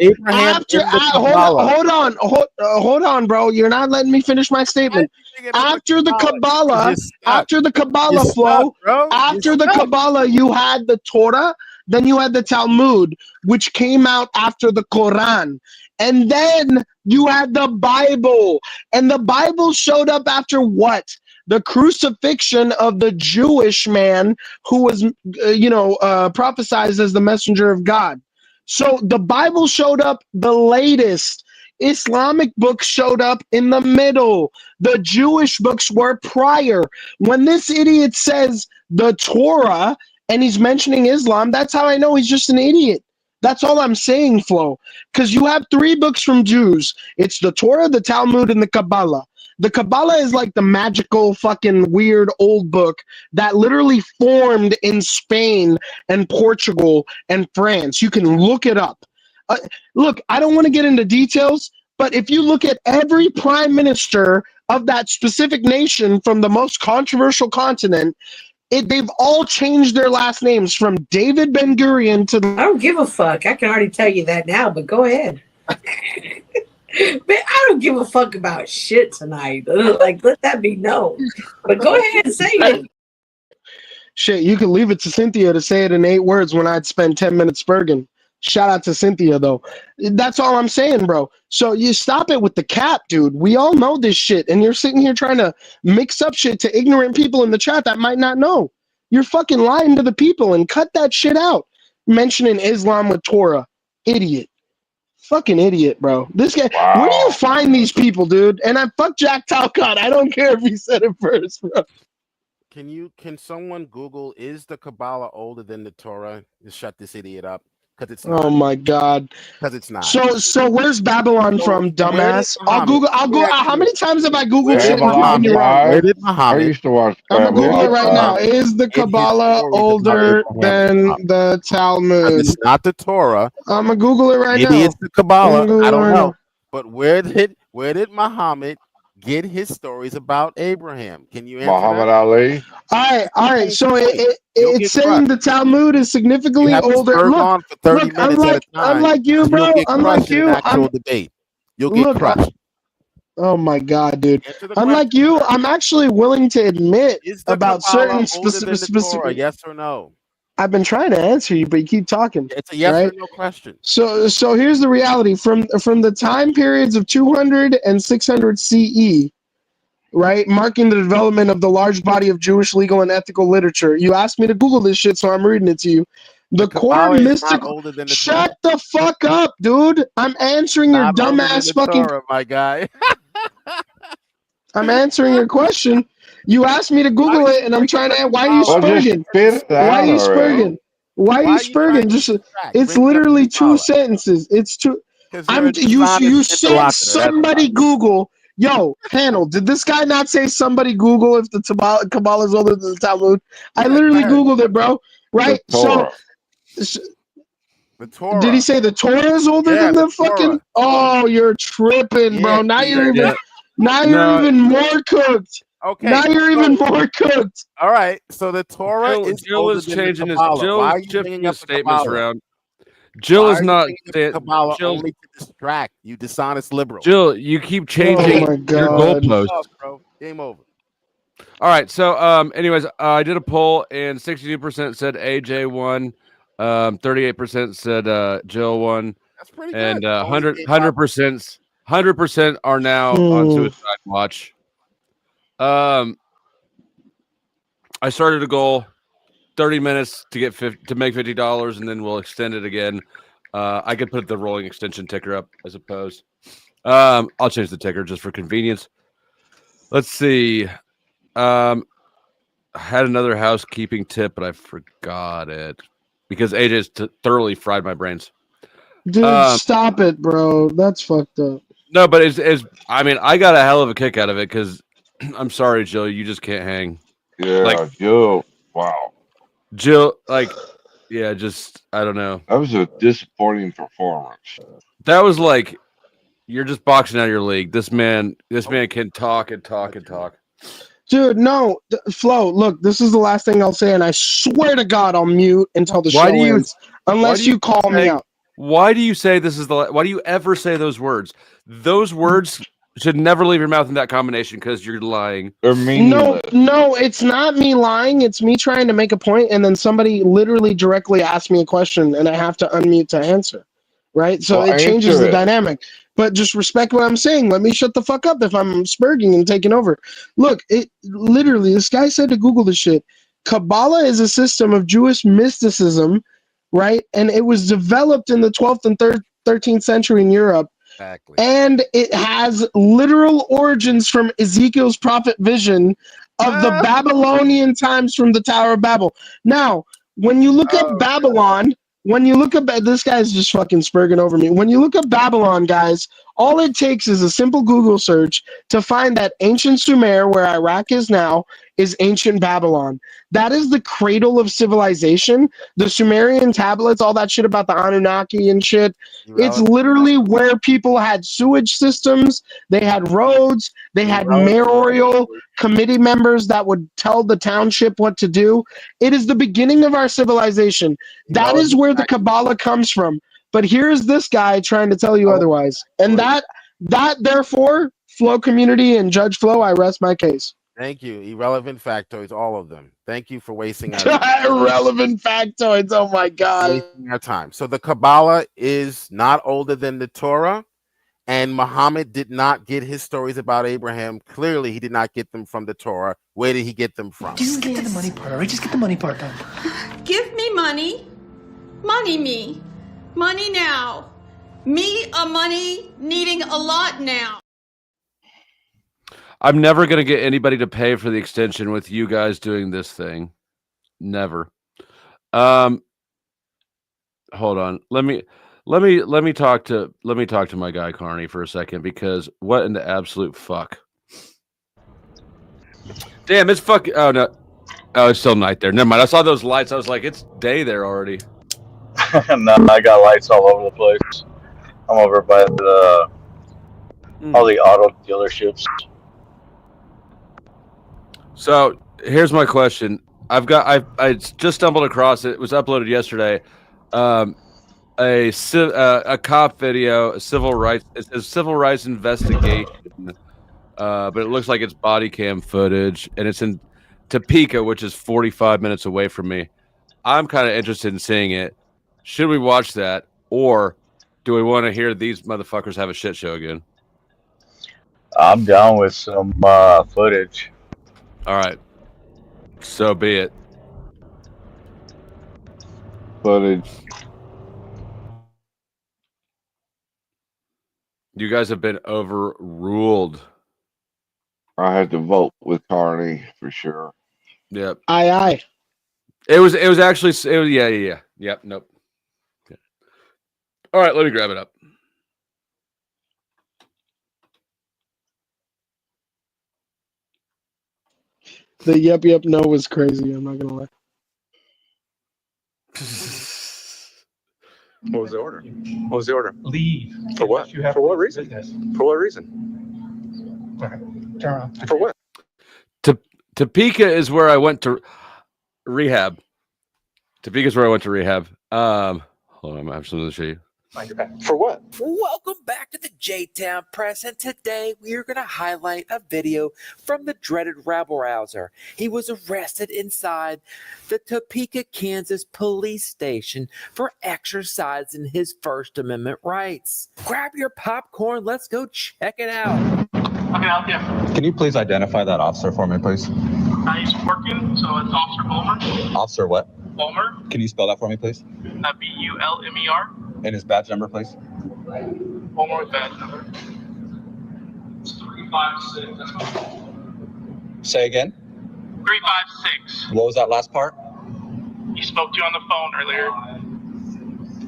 hold on, bro. You're not letting me finish my statement. After the Kabbalah, you had the Torah, then you had the Talmud, which came out after the Quran, and then you had the Bible, and the Bible showed up after what? The crucifixion of the Jewish man who was, prophesied as the messenger of God. So the Bible showed up the latest. Islamic books showed up in the middle. The Jewish books were prior. When this idiot says the Torah and he's mentioning Islam, that's how I know he's just an idiot. That's all I'm saying, Flo. Because you have 3 books from Jews. It's the Torah, the Talmud, and the Kabbalah. The Kabbalah is like the magical fucking weird old book that literally formed in Spain and Portugal and France. You can look it up. Look, I don't want to get into details, but if you look at every prime minister of that specific nation from the most controversial continent, they've all changed their last names from David Ben-Gurion to... I don't give a fuck. I can already tell you that now, but go ahead. Man, I don't give a fuck about shit tonight. Like, let that be known. But go ahead and say it. Shit, you can leave it to Cynthia to say it in 8 words when I'd spend 10 minutes spurging. Shout out to Cynthia though. That's all I'm saying, bro. So you stop it with the cap, dude. We all know this shit, and you're sitting here trying to mix up shit to ignorant people in the chat that might not know. You're fucking lying to the people, and cut that shit out. Mentioning Islam with Torah, idiot. Fucking idiot, bro. This guy. Wow. Where do you find these people, dude? And I fuck Jack Talcott. I don't care if he said it first, bro. Can someone Google, is the Kabbalah older than the Torah? Just shut this idiot up, because it's not. Oh my god. Because it's not. So where's Babylon from, dumbass? I'll Google. How many times have I Googled shit and proven you wrong? Where did I Muhammad? used to watch. I'm gonna Google it right now. Is the Kabbalah older than the Talmud? It's not the Torah. I'm gonna Google it right now. Maybe it's the Kabbalah. I don't know. Now. But where did Muhammad get his stories about Abraham? Can you answer Muhammad that? Ali. All right. So it's saying the Talmud is significantly older. Look, for 30 minutes at a time. Unlike you, bro. Unlike you, actual debate. You'll get crushed. Oh my god, dude! Unlike you, I'm actually willing to admit about certain specific. Yes or no? I've been trying to answer you, but you keep talking. It's a yes right? or no question. So here's the reality: from the time periods of 200 and 600 CE, right, marking the development of the large body of Jewish legal and ethical literature. You asked me to Google this shit, so I'm reading it to you. The core mystical. Shut the fuck up, dude! I'm answering your dumbass fucking. Torah, my guy. I'm answering your question. You asked me to Google it, and I'm trying to. Why are you spurging? Why are you spurging? Why are you spurging? Just it's literally 2 sentences. It's 2. You said somebody Google. Yo, panel, did this guy not say somebody Google if the Kabbalah is older than the Talmud? I literally Googled it, bro. Right? So the Torah. Did he say the Torah is older than the fucking? Oh, you're tripping, bro. Now you're even more cooked. Okay. Now you're even more cooked. All right. So the Torah is Jill is changing his. Jill is shifting his statements around. Jill is not Kabbalah only to distract you, dishonest liberal. Jill, you keep changing your goalposts. Bro. Game over. All right. So, anyways, I did a poll, and 62% said AJ won. 38% said Jill won. That's pretty good. And 100% are now on suicide watch. I started a goal, 30 minutes to get to make $50, and then we'll extend it again. I could put the rolling extension ticker up, I suppose. I'll change the ticker just for convenience. Let's see. I had another housekeeping tip, but I forgot it because AJ's thoroughly fried my brains. Dude, stop it, bro. That's fucked up. No, but I mean, I got a hell of a kick out of it because I'm sorry, Jill, you just can't hang. Yeah, Jill. Wow. Jill, I don't know. That was a disappointing performance. That was like, you're just boxing out of your league. This man can talk and talk and talk. Dude, no, Flo, look, this is the last thing I'll say, and I swear to God I'll mute until the show ends, unless you call me out. Why do you say why do you ever say those words? Those words should never leave your mouth in that combination because you're lying. They're meaningless. No, it's not me lying. It's me trying to make a point, and then somebody literally directly asks me a question, and I have to unmute to answer. Right? So it changes the dynamic. But just respect what I'm saying. Let me shut the fuck up if I'm spurging and taking over. Look, it literally, this guy said to Google this shit. Kabbalah is a system of Jewish mysticism, right? And it was developed in the 12th and 13th century in Europe. Exactly. And it has literal origins from Ezekiel's prophet vision of the Babylonian times from the Tower of Babel. Now, when you look at Babylon, this guy's just fucking spurging over me. When you look up Babylon, guys, all it takes is a simple Google search to find that ancient Sumer, where Iraq is now, is ancient Babylon. That is the cradle of civilization. The Sumerian tablets, all that shit about the Anunnaki and shit. It's literally where people had sewage systems. They had roads. They had mayoral committee members that would tell the township what to do. It is the beginning of our civilization. That is where the Kabbalah comes from. But here's this guy trying to tell you otherwise. And that therefore, Flow community and Judge Flow, I rest my case. Thank you. Irrelevant factoids, all of them. Thank you for wasting our time. Irrelevant factoids. Oh my God. Wasting our time. So the Kabbalah is not older than the Torah, and Muhammad did not get his stories about Abraham. Clearly, he did not get them from the Torah. Where did he get them from? Just get to the money part, all right? Just get the money part done. Give me money. Money me. Money now. Me a money needing a lot now. I'm never going to get anybody to pay for the extension with you guys doing this thing. Never. Hold on. Let me talk to my guy Carney for a second, because what in the absolute fuck? Damn, it's fucking. Oh no. Oh, it's still night there. Never mind. I saw those lights. I was like, it's day there already. No, I got lights all over the place. I'm over by the all the auto dealerships. So here's my question. I just stumbled across it. It was uploaded yesterday. A cop video, a civil rights. It's a civil rights investigation, but it looks like it's body cam footage, and it's in Topeka, which is 45 minutes away from me. I'm kind of interested in seeing it. Should we watch that, or do we want to hear these motherfuckers have a shit show again? I'm down with some footage. All right. So be it. Footage. You guys have been overruled. I had to vote with Carney for sure. Yep. Aye. It was actually yeah. Yep. Nope. Okay. All right, let me grab it up. The yep no was crazy. I'm not gonna lie. What was the order? What was the order? Leave. For what? For what reason? For what reason? Turn around. For what? Topeka is where I went to rehab. Topeka is where I went to rehab. Hold on, I have something to show you. For what? Welcome back to the J-Town Press, and today we are going to highlight a video from the dreaded rabble-rouser. He was arrested inside the Topeka, Kansas police station for exercising his First Amendment rights. Grab your popcorn, let's go check it out. I can help you. Can you please identify that officer for me, please? He's working, so it's Officer Bulmer. Officer what? Bulmer. Can you spell that for me, please? B-U-L-M-E-R. And his badge number, please? Bulmer with badge number. It's 356. That's fine. Say again? 356. What was that last part? He spoke to you on the phone earlier.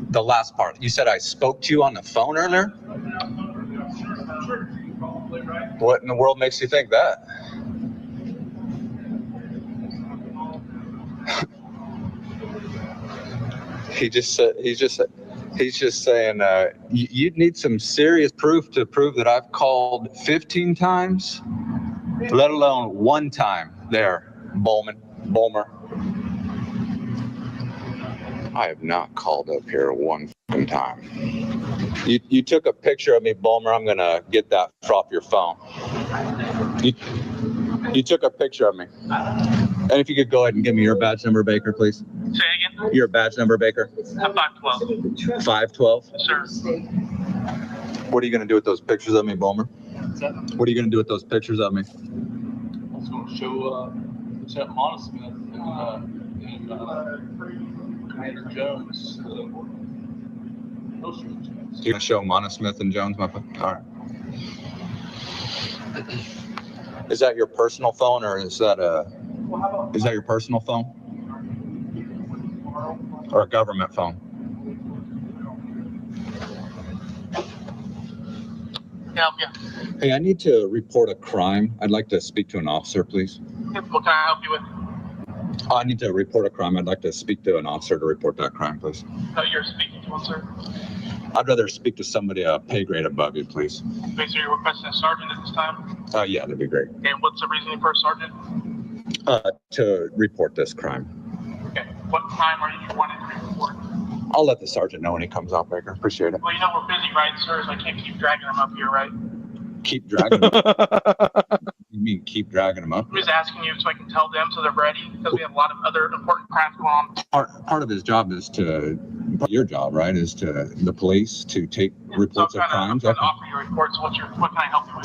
The last part. You said I spoke to you on the phone earlier? What in the world makes you think that? He's just saying you'd need some serious proof to prove that I've called 15 times, let alone one time there, Bulmer. I have not called up here one time. You took a picture of me, Bulmer. I'm going to get that off your phone. You took a picture of me. And if you could go ahead and give me your badge number, Baker, please. Say again? Your badge number, Baker. 512. 512? Sir. What are you going to do with those pictures of me, Bulmer? What are you going to do with those pictures of me? I was going to show Lieutenant Monosmith and Commander Jones. You're going to show Monosmith and Jones, my friend? All right. Is that your personal phone, or is that your personal phone? Or a government phone? Yeah. Hey, I need to report a crime. I'd like to speak to an officer, please. What can I help you with? I need to report a crime. I'd like to speak to an officer to report that crime, please. You're speaking to one, sir. I'd rather speak to somebody a pay grade above you, please. Okay, so you're requesting a sergeant at this time? Yeah, that'd be great. And what's the reasoning for a sergeant? To report this crime. Okay, what crime are you wanting to report? I'll let the sergeant know when he comes out, Baker. Appreciate it. Well, you know we're busy, right, sir? So I can't keep dragging him up here, right? Keep dragging him. You mean keep dragging them up? I'm just asking you so I can tell them so they're ready because we have a lot of other important crap going on. Part of his job is your job, right? Is to the police to take reports of crimes. I'm trying to offer you reports. What can I help you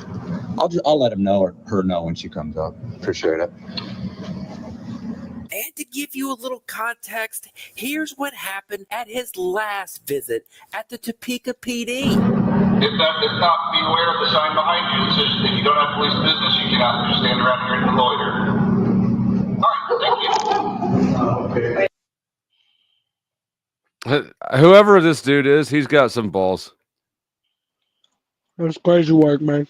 with? I'll let him know or her know when she comes up. Appreciate it. And to give you a little context, here's what happened at his last visit at the Topeka PD. If not, be aware of the sign behind you that says if you don't have police business, you cannot just stand around here and loiter. All right, thank you. Whoever this dude is, he's got some balls. That's crazy work, man.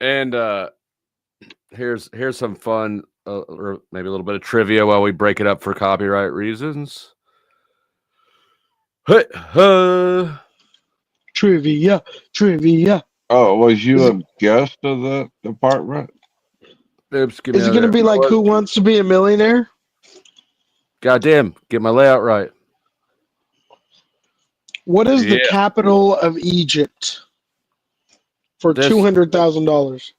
And here's some fun, or maybe a little bit of trivia while we break it up for copyright reasons. Hey, trivia. Oh, was you a guest of the department? Oops, Is it going to be like Who Wants to Be a Millionaire? Goddamn, get my layout right. What is the capital of Egypt for $200,000?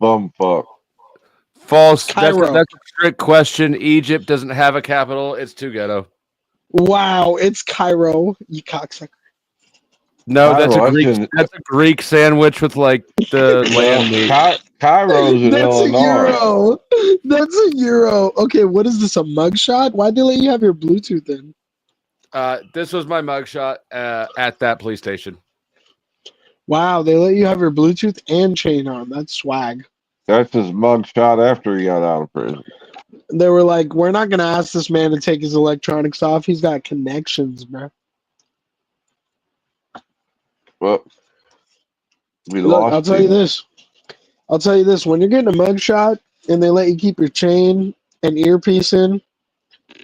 Bumfuck. False. Cairo. That's a trick question. Egypt doesn't have a capital. It's too ghetto. Wow, it's Cairo, you cocksucker. No, that's a Greek sandwich with like the lamb meat. Cairo's in Illinois. That's a euro. Okay, what is this, a mugshot? Why'd they let you have your Bluetooth in? This was my mugshot at that police station. Wow, they let you have your Bluetooth and chain on. That's swag. That's his mugshot after he got out of prison. They were like, we're not going to ask this man to take his electronics off. He's got connections, bro. Well, I'll tell you this. When you're getting a mugshot and they let you keep your chain and earpiece in,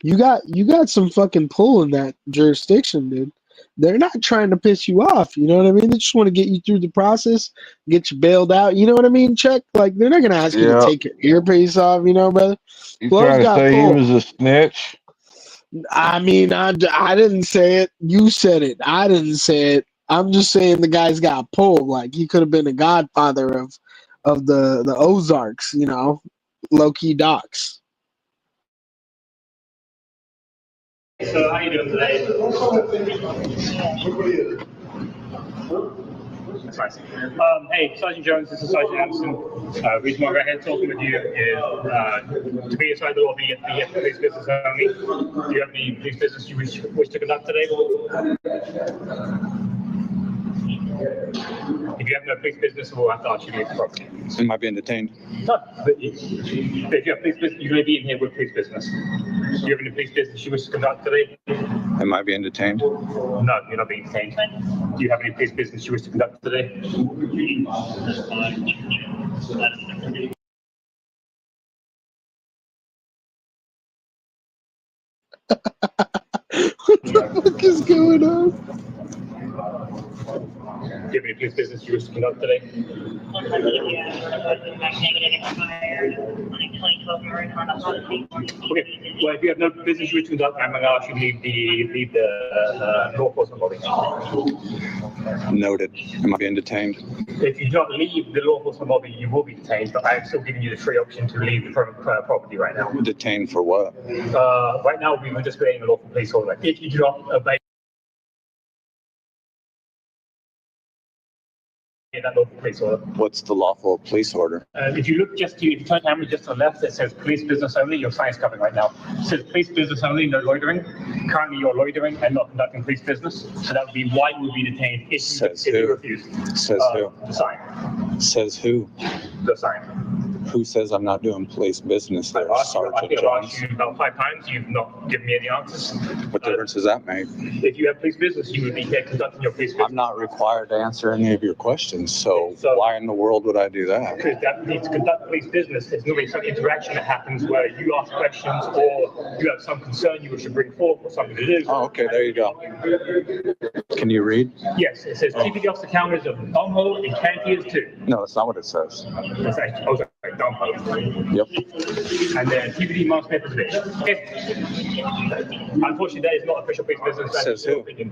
you got some fucking pull in that jurisdiction, dude. They're not trying to piss you off. You know what I mean? They just want to get you through the process, get you bailed out. You know what I mean, Chuck? Like, they're not going to ask you to take your earpiece off, you know, brother? You trying to say he was a snitch? I mean, I didn't say it. You said it. I didn't say it. I'm just saying the guy's got pulled. Like, he could have been a godfather of the Ozarks, you know, low-key docs. So how you doing today? Hey, Sergeant Jones, this is Sergeant Anderson. The reason why we're here talking with you is to be inside the lobby, you have police business only. Do you have any police business you wish to conduct today? If you have no police business, we'll have to ask you to leave the property. Am I being detained? No, but if you have police business, you may be in here with police business. Do you have any police business you wish to conduct today? Am I being detained? No, you're not being detained. Do you have any police business you wish to conduct today? What the fuck is going on? Do you have any police business you wish to conduct today? Okay, well, if you have no business you wish to conduct, I'm going to ask you to leave the law enforcement body. Noted. Am I being detained? If you do not leave the law enforcement lobby, you will be detained, but I'm still giving you the free option to leave the property right now. Detained for what? Right now, we were just creating a lawful police order. If you do not obey that lawful police order. What's the lawful police order? If you look if you turn camera just to the left, it says police business only. Your sign is coming right now. It says police business only, no loitering. Currently, you're loitering and not conducting police business. So that would be why you would be detained if you refuse. Says who? The sign. Says who? The sign. Who says I'm not doing police business there, Sergeant I think I've asked you about 5 times. You've not given me any answers. What difference does that make? If you have police business, you would be here conducting your police business. I'm not required to answer any of your questions, so why in the world would I do that? Because that needs to conduct police business. There's normally some interaction that happens where you ask questions or you have some concern you should bring forth or something to do. Oh, okay, there you go. Can you read? Yes, it says TPD officer counters of Donho and Cantiers too. No, that's not what it says. It's actually, oh, sorry, Donho. Yep. And then TPD mask paper position. Unfortunately, that is not official police business. That Says is your who? opinion.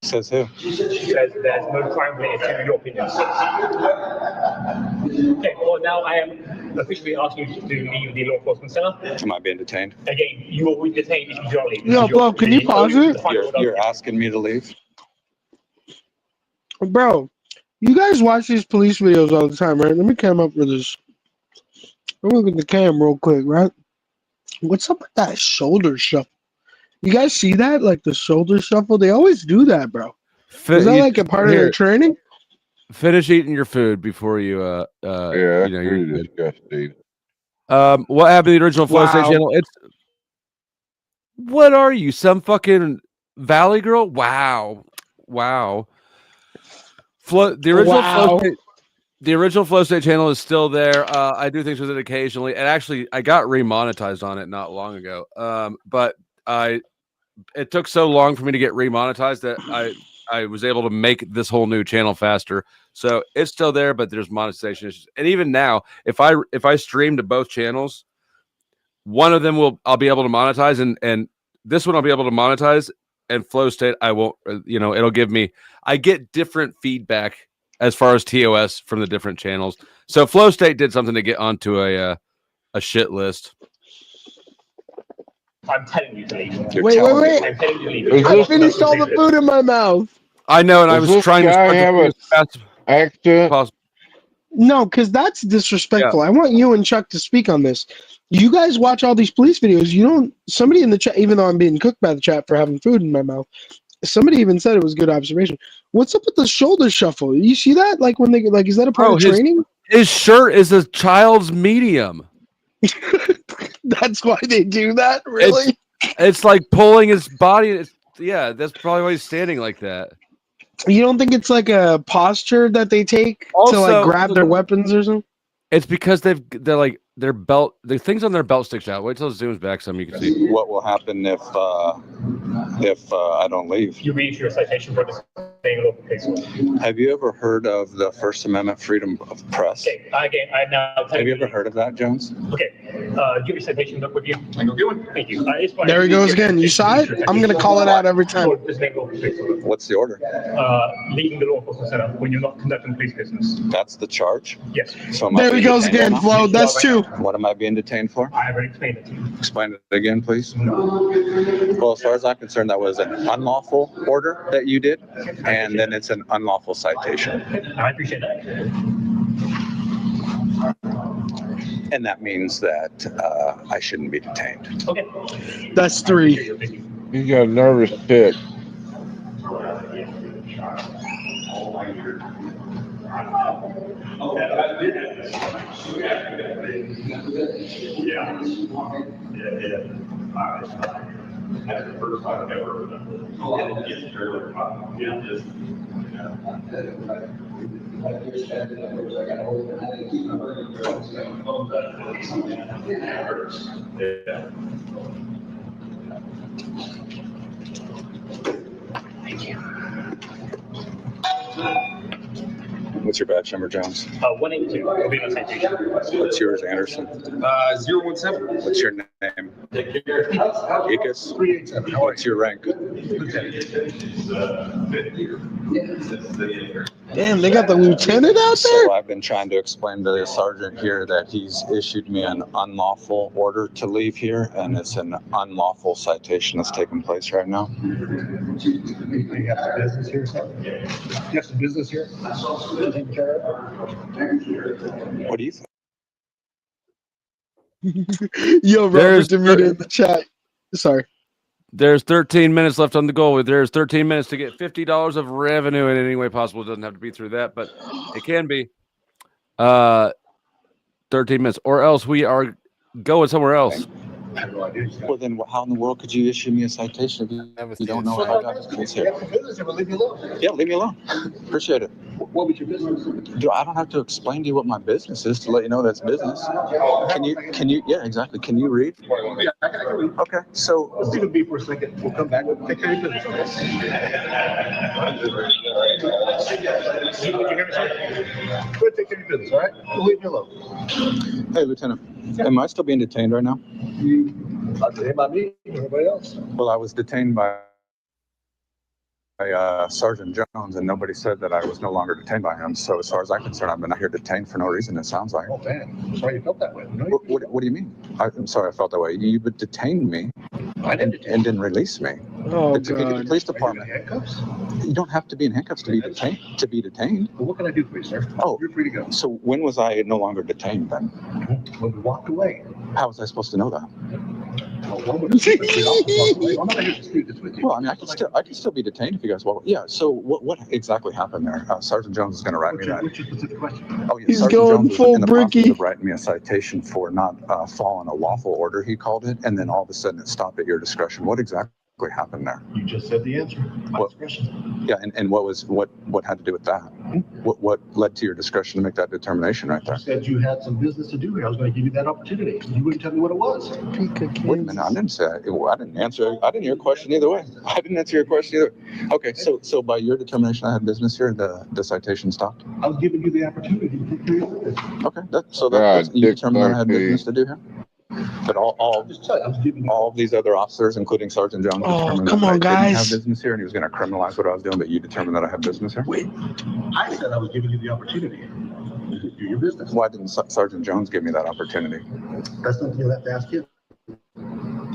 Says who? Says there's no crime related to your opinions. Okay, well now I am officially asking you to leave the law enforcement center. Am I being detained? Again, you will be detained if you don't leave. Yo, bro, can you pause it? You're asking me to leave? Bro, you guys watch these police videos all the time, right? Let me come up with this. Let me look at the cam real quick, right? What's up with that shoulder shuffle? You guys see that? Like the shoulder shuffle? They always do that, bro. Is that like a part of their training? Finish eating your food before you yeah, you know, you're disgusting. What happened to the original Flow State Wow. channel? What are you? Some fucking Valley girl? Wow. The original Flow State channel is still there. I do things with it occasionally, and actually I got remonetized on it not long ago. But it took so long for me to get remonetized that I was able to make this whole new channel faster. So it's still there, but there's monetization issues. And even now, if I stream to both channels, one of them I'll be able to monetize, and this one I'll be able to monetize, and Flow State I won't. It'll give me. I get different feedback as far as TOS from the different channels. So Flow State did something to get onto a shit list. I'm telling you to leave. Wait. I'm telling you to leave. I finished all the food in my mouth. I know, and I was trying to start have the fast accent. possible. No, because that's disrespectful. I want you and Chuck to speak on this. You guys watch all these police videos. You don't. Somebody in the chat, even though I'm being cooked by the chat for having food in my mouth, somebody even said it was good observation. What's up with the shoulder shuffle? You see that? Like when they is that a part of training? His shirt is a child's medium. That's why they do that. Really? It's like pulling his body. That's probably why he's standing like that. You don't think it's like a posture that they take to like grab their weapons or something? It's because they're like their belt, the things on their belt sticks out. Wait till it zooms back some, you can see. What will happen if I don't leave? You read your citation for this thing local case. Have you ever heard of the First Amendment freedom of press? Okay, again, I now Have you ever heard of that, Jones? Okay, do you have your citation book with you? I do. Thank you. There he goes again. You saw it? I'm going to call it out every time. What's the order? Leaving the law enforcement center when you're not conducting police business. That's the charge? Yes. So there he goes again, Flo. That's two. What am I being detained for? I already explained it to you. Explain it again, please. Well, as far as I'm concerned, that was an unlawful order that you did, and then it's an unlawful citation. I appreciate that. And that means that I shouldn't be detained. Okay. That's three. He's got a nervous tick. That's the first time I've ever heard of it. It's fairly common. Thank you. What's your badge number, Jones? 182. Will be my citation. What's yours, Anderson? 017. What's your name? Ikas? What's your rank? Damn, they got the lieutenant out there? So I've been trying to explain to the sergeant here that he's issued me an unlawful order to leave here, and it's an unlawful citation that's taking place right now. You have some business here, sir? You have some business here? What do you think? Yo, Robert Demeter in the chat. Sorry. There's 13 minutes left on the goal. There's 13 minutes to get $50 of revenue in any way possible. It doesn't have to be through that, but it can be. 13 minutes, or else we are going somewhere else. Well, then how in the world could you issue me a citation if you don't know what I got this case here? Leave me alone. Yeah, leave me alone. Appreciate it. What was your business? I don't have to explain to you what my business is to let you know that's business. Can you, yeah, exactly. Can you read? Yeah, I can read. Okay, so. Let's leave it be for a second. We'll come back. We'll take care of your business. We'll take care of your business, all right? We'll leave you alone. Hey, Lieutenant, am I still being detained right now? Not detained by me, everybody else. Well, I was detained by Sergeant Jones, and nobody said that I was no longer detained by him. So as far as I'm concerned, I've been out here detained for no reason, it sounds like. Oh, man. Sorry you felt that way. No, What do you mean? I'm sorry I felt that way. You detained me and didn't release me. Oh, The Topeka Police Department. handcuffs? You don't have to be in handcuffs to be detained. Well, what can I do for you, sir? Oh, You're free to go. So when was I no longer detained then? When we walked away. How was I supposed to know that? Well, I'm not going to dispute this with you. Well, I mean, I can still be detained if you guys want. Yeah. So what exactly happened there? Sergeant Jones is going to write me that. What's your specific question? Oh, yeah. He's Sergeant going Jones was full in the process Bricky. of writing me a citation for not following a lawful order, he called it, and then all of a sudden it stopped at your discretion. What exactly happened there? You just said the answer. My discretion. Yeah, and what had to do with that? What led to your discretion to make that determination right there? You said you had some business to do here. I was going to give you that opportunity. You wouldn't tell me what it was. Wait a minute, I didn't say I didn't answer. I didn't hear your question either way. I didn't answer your question either. Okay, so by your determination, I had business here. The citation stopped. I was giving you the opportunity to take care of it. Okay, that's you determined that I had business to do here. But all of these other officers, including Sergeant Jones, determined come that on, I didn't have guys. business here, and he was going to criminalize what I was doing. But you determined that I had business here. Wait, I said I was giving you the opportunity to do your business. Why didn't Sergeant Jones give me that opportunity? That's something you'll have to ask him.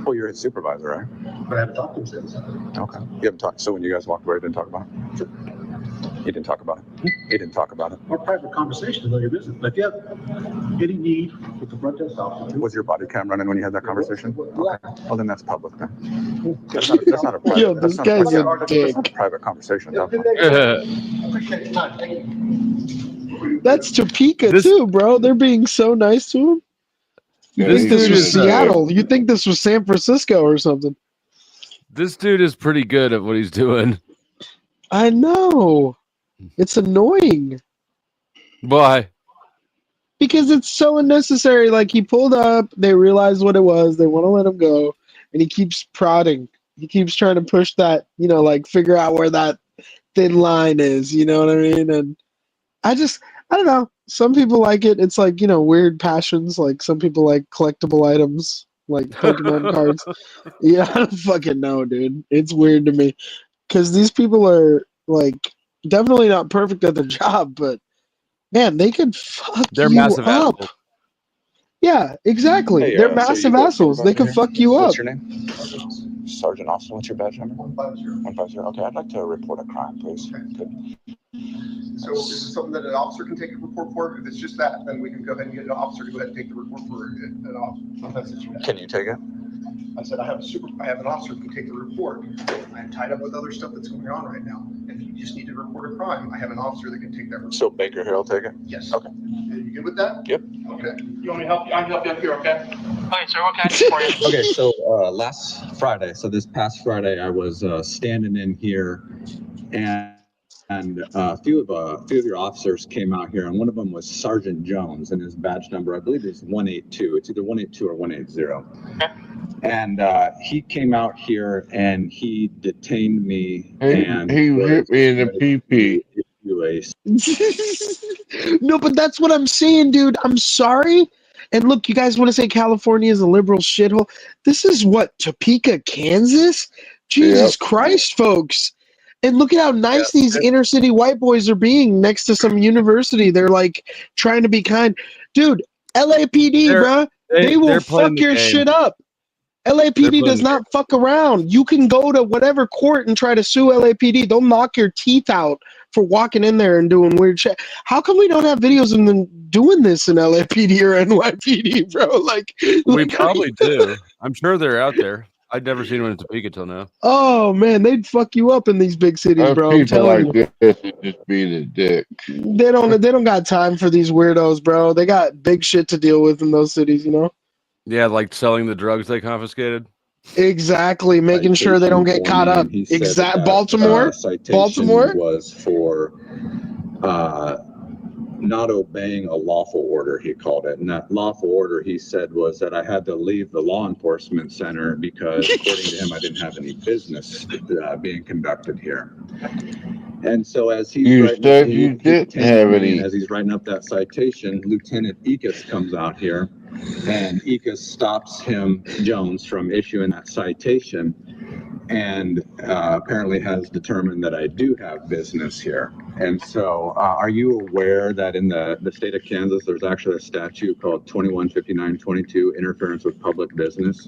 Well, you're his supervisor, right? But I haven't talked to him since. Okay. You haven't talked. So when you guys walked away, you didn't talk about it? Sure. You didn't talk about it? You didn't talk about it? Our private conversation is none of your business. But if you have any need with the front desk officer. Was your body cam running when you had that conversation? Okay. Well, then that's public then. That's not a private, Yo, this guy's a dick. that's not a private conversation. I appreciate your time. Thank you. That's Topeka too, bro. They're being so nice to him. You think this was Seattle? You think this was San Francisco or something? This dude is pretty good at what he's doing. I know. It's annoying. Why? Because it's so unnecessary. Like, he pulled up, they realized what it was, they want to let him go, and he keeps prodding. He keeps trying to push that, like figure out where that thin line is, you know what I mean? And I don't know. Some people like it. It's like, weird passions. Like, some people like collectible items, like Pokemon cards. Yeah, I don't fucking know, dude. It's weird to me. Because these people are, like, definitely not perfect at their job, but, man, they could fuck They're you massive up. assholes. Yeah, exactly. Hey, They're so massive you got assholes. They supervisor could here? fuck you up. What's your name? Sergeant Austin. What's your badge number? 150. 150. Okay, I'd like to report a crime, please. Good. So is it something that an officer can take a report for? If it's just that, then we can go ahead and get an officer to go ahead and take the report for an officer. Can you take it? I said I have an officer who can take the report. I'm tied up with other stuff that's going on right now. If you just need to report a crime, I have an officer that can take that report. So Baker here will take it? Yes. Okay. Are you good with that? Yep. Okay. You want me to help you? I can help you up here, okay? Hi, sir. What can I do for you? Okay, so last Friday, so this past Friday, I was standing in here, and a few of your officers came out here, and one of them was Sergeant Jones, and his badge number, I believe, is 182. It's either 182 or 180. Okay. And he came out here and he detained me, and he hit me in the pee-pee. No, but that's what I'm saying, dude. I'm sorry. And look, you guys want to say California is a liberal shithole? This is what, Topeka, Kansas? Jesus Christ, folks. And look at how nice these inner city white boys are being next to some university. They're like trying to be kind. Dude, LAPD, bruh. They will fuck your shit up. LAPD does not fuck around. You can go to whatever court and try to sue LAPD. They'll knock your teeth out for walking in there and doing weird shit. How come we don't have videos of them doing this in LAPD or NYPD, bro? Like We probably do. I'm sure they're out there. I'd never seen one in Topeka till now. Oh man, they'd fuck you up in these big cities, bro. I'm telling you. This is just being a dick. They don't got time for these weirdos, bro. They got big shit to deal with in those cities, you know? Yeah, like selling the drugs they confiscated. Exactly, making sure they don't get caught up. Exactly. Baltimore was for not obeying a lawful order, he called it. And that lawful order, he said, was that I had to leave the law enforcement center because, according to him, I didn't have any business being conducted here. And so as he's as he's writing up that citation, Lieutenant Ekus comes out here, and Ekus stops him, Jones, from issuing that citation. and apparently has determined that I do have business here. And so, are you aware that in the state of Kansas, there's actually a statute called 215922, interference with public business?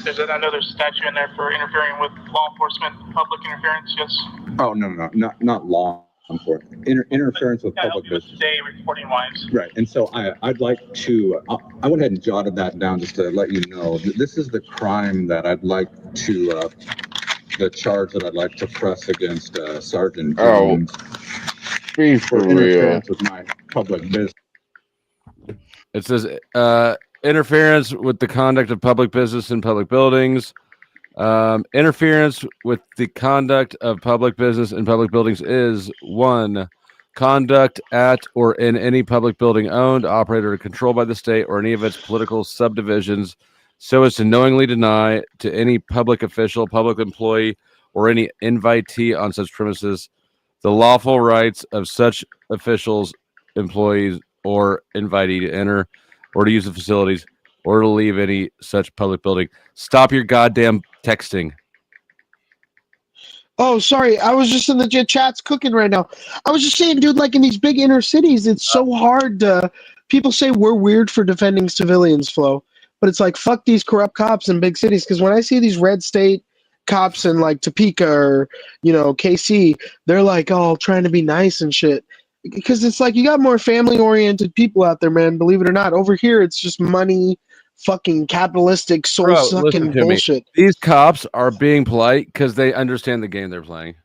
There's another statute in there for interfering with law enforcement, public interference, yes. Oh, no, not law enforcement. Interference with public business. Day reporting wise. Right, and so I'd like to, I went ahead and jotted that down just to let you know. This is the crime that I'd like to, the charge that I'd like to press against Sergeant Jones be for for interference with my public business. It says interference with the conduct of public business in public buildings. Interference with the conduct of public business in public buildings is 1. Conduct at or in any public building owned, operated, or controlled by the state or any of its political subdivisions, so as to knowingly deny to any public official, public employee, or any invitee on such premises the lawful rights of such officials, employees, or invitee to enter or to use the facilities or to leave any such public building. Stop your goddamn texting. Oh, sorry. I was just in the chat's cooking right now. I was just saying, dude, like in these big inner cities, it's so hard to. People say we're weird for defending civilians, Flo. But it's like, fuck these corrupt cops in big cities. Because when I see these red state cops in like Topeka or, KC, they're like, oh, trying to be nice and shit. Because it's like you got more family-oriented people out there, man. Believe it or not. Over here, it's just money, fucking capitalistic, soul-sucking bullshit. These cops are being polite because they understand the game they're playing.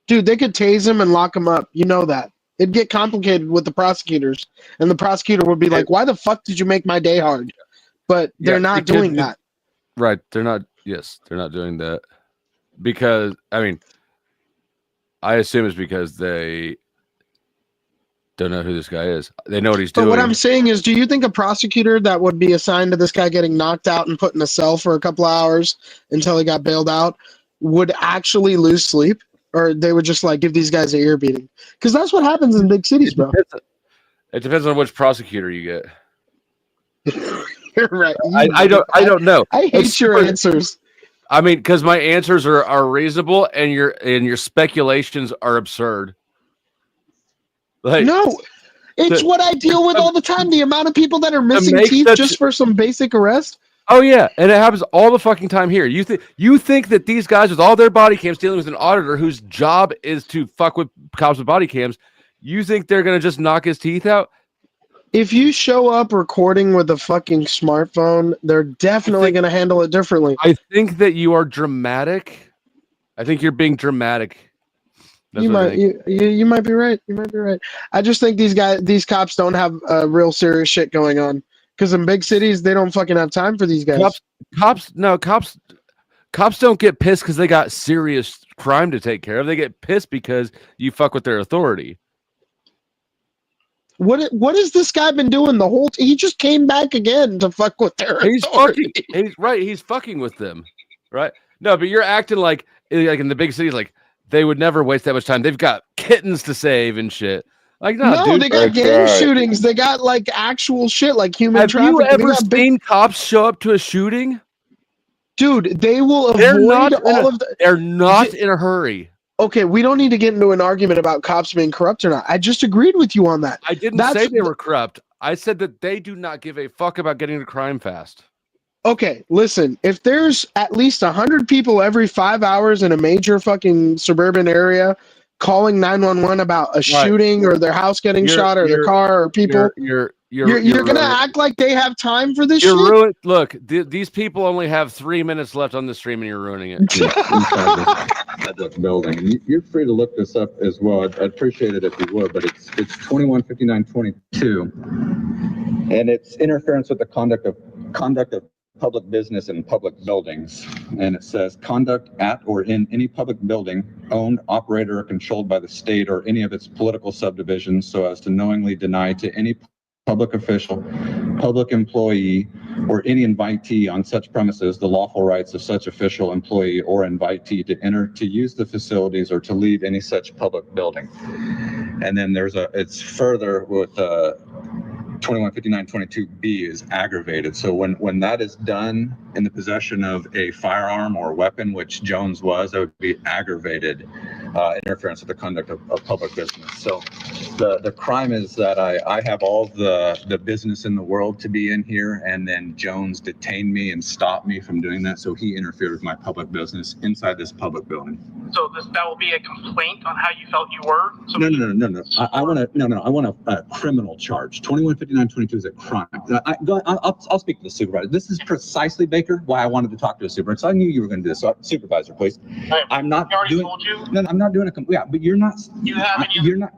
Dude, they could tase him and lock him up. You know that. It'd get complicated with the prosecutors. And the prosecutor would be like, why the fuck did you make my day hard? But they're not doing that. Right. They're not. Yes, they're not doing that. Because, I assume it's because they don't know who this guy is. They know what he's doing. But what I'm saying is, do you think a prosecutor that would be assigned to this guy getting knocked out and put in a cell for a couple of hours until he got bailed out would actually lose sleep? Or they would just like give these guys an ear beating? Because that's what happens in big cities, bro. It depends on which prosecutor you get. You're right. I don't know. I hate your answers. Because my answers are reasonable and your speculations are absurd. Like, no, it's what I deal with all the time. The amount of people that are missing teeth just for some basic arrest. Oh yeah, and it happens all the fucking time here. You think that these guys with all their body cams dealing with an auditor whose job is to fuck with cops with body cams, you think they're gonna just knock his teeth out? If you show up recording with a fucking smartphone, they're definitely gonna handle it differently. I think that you are dramatic. I think you're being dramatic. You might be right. You might be right. I just think these cops don't have real serious shit going on. Because in big cities, they don't fucking have time for these guys. Cops don't get pissed because they got serious crime to take care of. They get pissed because you fuck with their authority. What has this guy been doing the whole? He just came back again to fuck with their authority. He's fucking with them, right? No, but you're acting like in the big cities, like they would never waste that much time. They've got kittens to save and shit. Like no, dude, they got gang shootings. They got like actual shit, like human trafficking. Have you ever seen cops show up to a shooting? Dude, they will avoid all of the. They're not in a hurry. Okay, we don't need to get into an argument about cops being corrupt or not. I just agreed with you on that. I didn't say they were corrupt. I said that they do not give a fuck about getting to crime fast. Okay, listen. If there's at least 100 people every 5 hours in a major fucking suburban area calling 911 about a shooting or their house getting shot or their car or people, you're gonna act like they have time for this shit? Look, these people only have 3 minutes left on the stream and you're ruining it. Inside this building. You're free to look this up as well. I'd appreciate it if you would, but it's 215922, and it's interference with the conduct of public business in public buildings. And it says conduct at or in any public building owned, operated, or controlled by the state or any of its political subdivisions so as to knowingly deny to any public official, public employee, or any invitee on such premises the lawful rights of such official, employee, or invitee to enter, to use the facilities, or to leave any such public building. And then it's further with 2159.22b is aggravated. So when that is done in the possession of a firearm or weapon, which Jones was, that would be aggravated interference with the conduct of public business. So the crime is that I have all the business in the world to be in here, and then Jones detained me and stopped me from doing that. So he interfered with my public business inside this public building. So that will be a complaint on how you felt you were? So No. I want a criminal charge. 2159.22 is a crime. I'll speak to the supervisor. This is precisely, Baker, why I wanted to talk to a supervisor. So I knew you were going to do this. So, supervisor, please. I'm not doing. Told you? No, I'm not doing a. Yeah, but you're not. You haven't. You're not.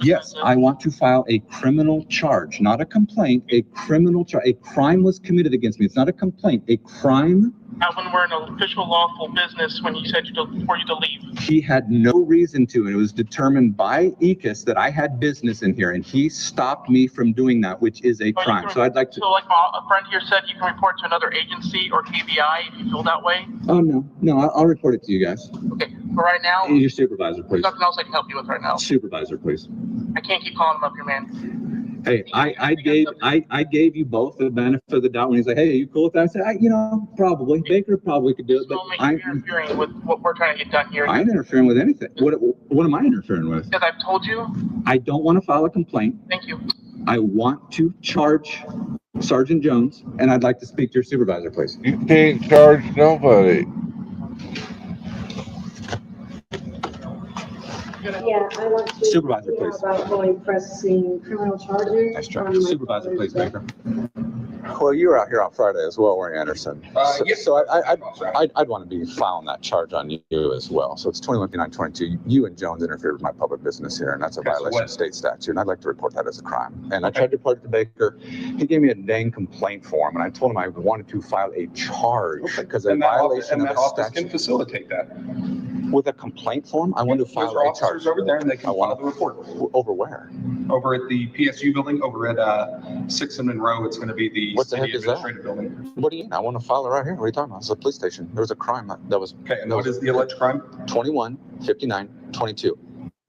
Yes, I want to file a criminal charge, not a complaint. A criminal charge. A crime was committed against me. It's not a complaint. A crime. When we're in an official lawful business, when you said for you to leave. He had no reason to, and it was determined by ECUS that I had business in here, and he stopped me from doing that, which is a crime. So I'd like to. So like a friend here said, you can report to another agency or KBI if you feel that way. Oh no, I'll report it to you guys. Okay, but right now. Your supervisor, please. There's nothing else I can help you with right now. Supervisor, please. I can't keep calling him up here, man. Hey, I gave you both the benefit of the doubt when he's like, hey, are you cool with that? I said, probably. Baker probably could do it, but I'm interfering with what we're trying to get done here. I ain't interfering with anything. What am I interfering with? Because I've told you. I don't want to file a complaint. Thank you. I want to charge Sergeant Jones, and I'd like to speak to your supervisor, please. You can't charge nobody. Yeah, I want to. Supervisor, please. About going pressing criminal charges. Nice try. Supervisor, please, Baker. Well, you were out here on Friday as well, weren't you, Anderson? So I'd want to be filing that charge on you as well. So it's 2159.22. You and Jones interfered with my public business here, and that's a violation of state statute. And I'd like to report that as a crime. And I tried to report it to Baker. He gave me a dang complaint form, and I told him I wanted to file a charge because a violation of the statute can facilitate that. With a complaint form, I want to file a charge. Over there, and they can file the report. Over where? Over at the PSU building, over at 6th and Monroe. It's going to be the what the city heck is that? administrative building. What do you mean? I want to file it right here. What are you talking about? It's a police station. There was a crime that was. Okay, and what is the alleged crime? 2159.22.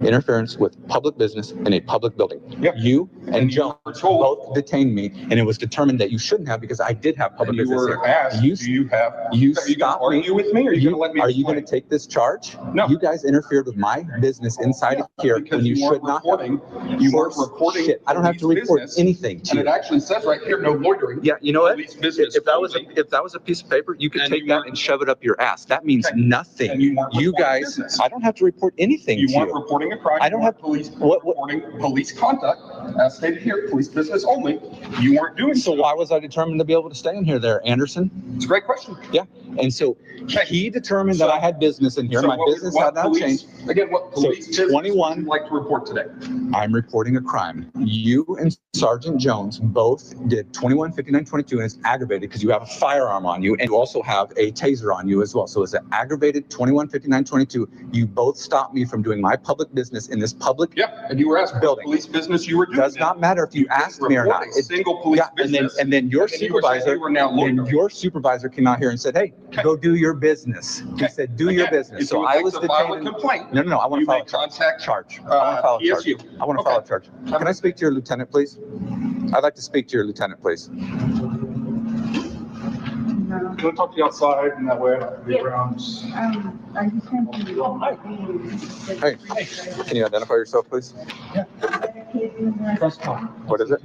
Interference with public business in a public building. Yep. You and Jones both detained me, and it was determined that you shouldn't have because I did have public business. You were asked, do you have? You are you going to stopped me. argue with me, or are you going to let me? Are you going to take this charge? No. You guys interfered with my business inside of here when you should not have. You weren't reporting. Shit, I don't have to report anything to and you. It actually says right here, no loitering. Yeah, you know what? If that was a piece of paper, you could take that and shove it up your ass. That means nothing. You guys, I don't have to report anything to you. You weren't reporting a crime. I don't have reporting police conduct, as stated here, police business only. You weren't doing so. Why was I determined to be able to stay in here, there, Anderson? It's a great question. Yeah, and so he determined that I had business in here. My business had not changed. Again, what police business 21 would you like to report today? I'm reporting a crime. You and Sergeant Jones both did 2159.22, and it's aggravated because you have a firearm on you, and you also have a taser on you as well. So it's an aggravated 2159.22. You both stopped me from doing my public business in this public. Yeah, and you were asked building. What police business you were doing. Does not matter if you asked me or not. It's single police business. And then your supervisor. Your supervisor came out here and said, "Hey, go do your business." He said, "Do your business." So I was detained. No. I want to file a charge. I want to file a charge. I want to file a charge. Can I speak to your lieutenant, please? I'd like to speak to your lieutenant, please. Can I talk to you outside and that way I don't be around? I just have to. Hey, can you identify yourself, please? Yeah. What is it?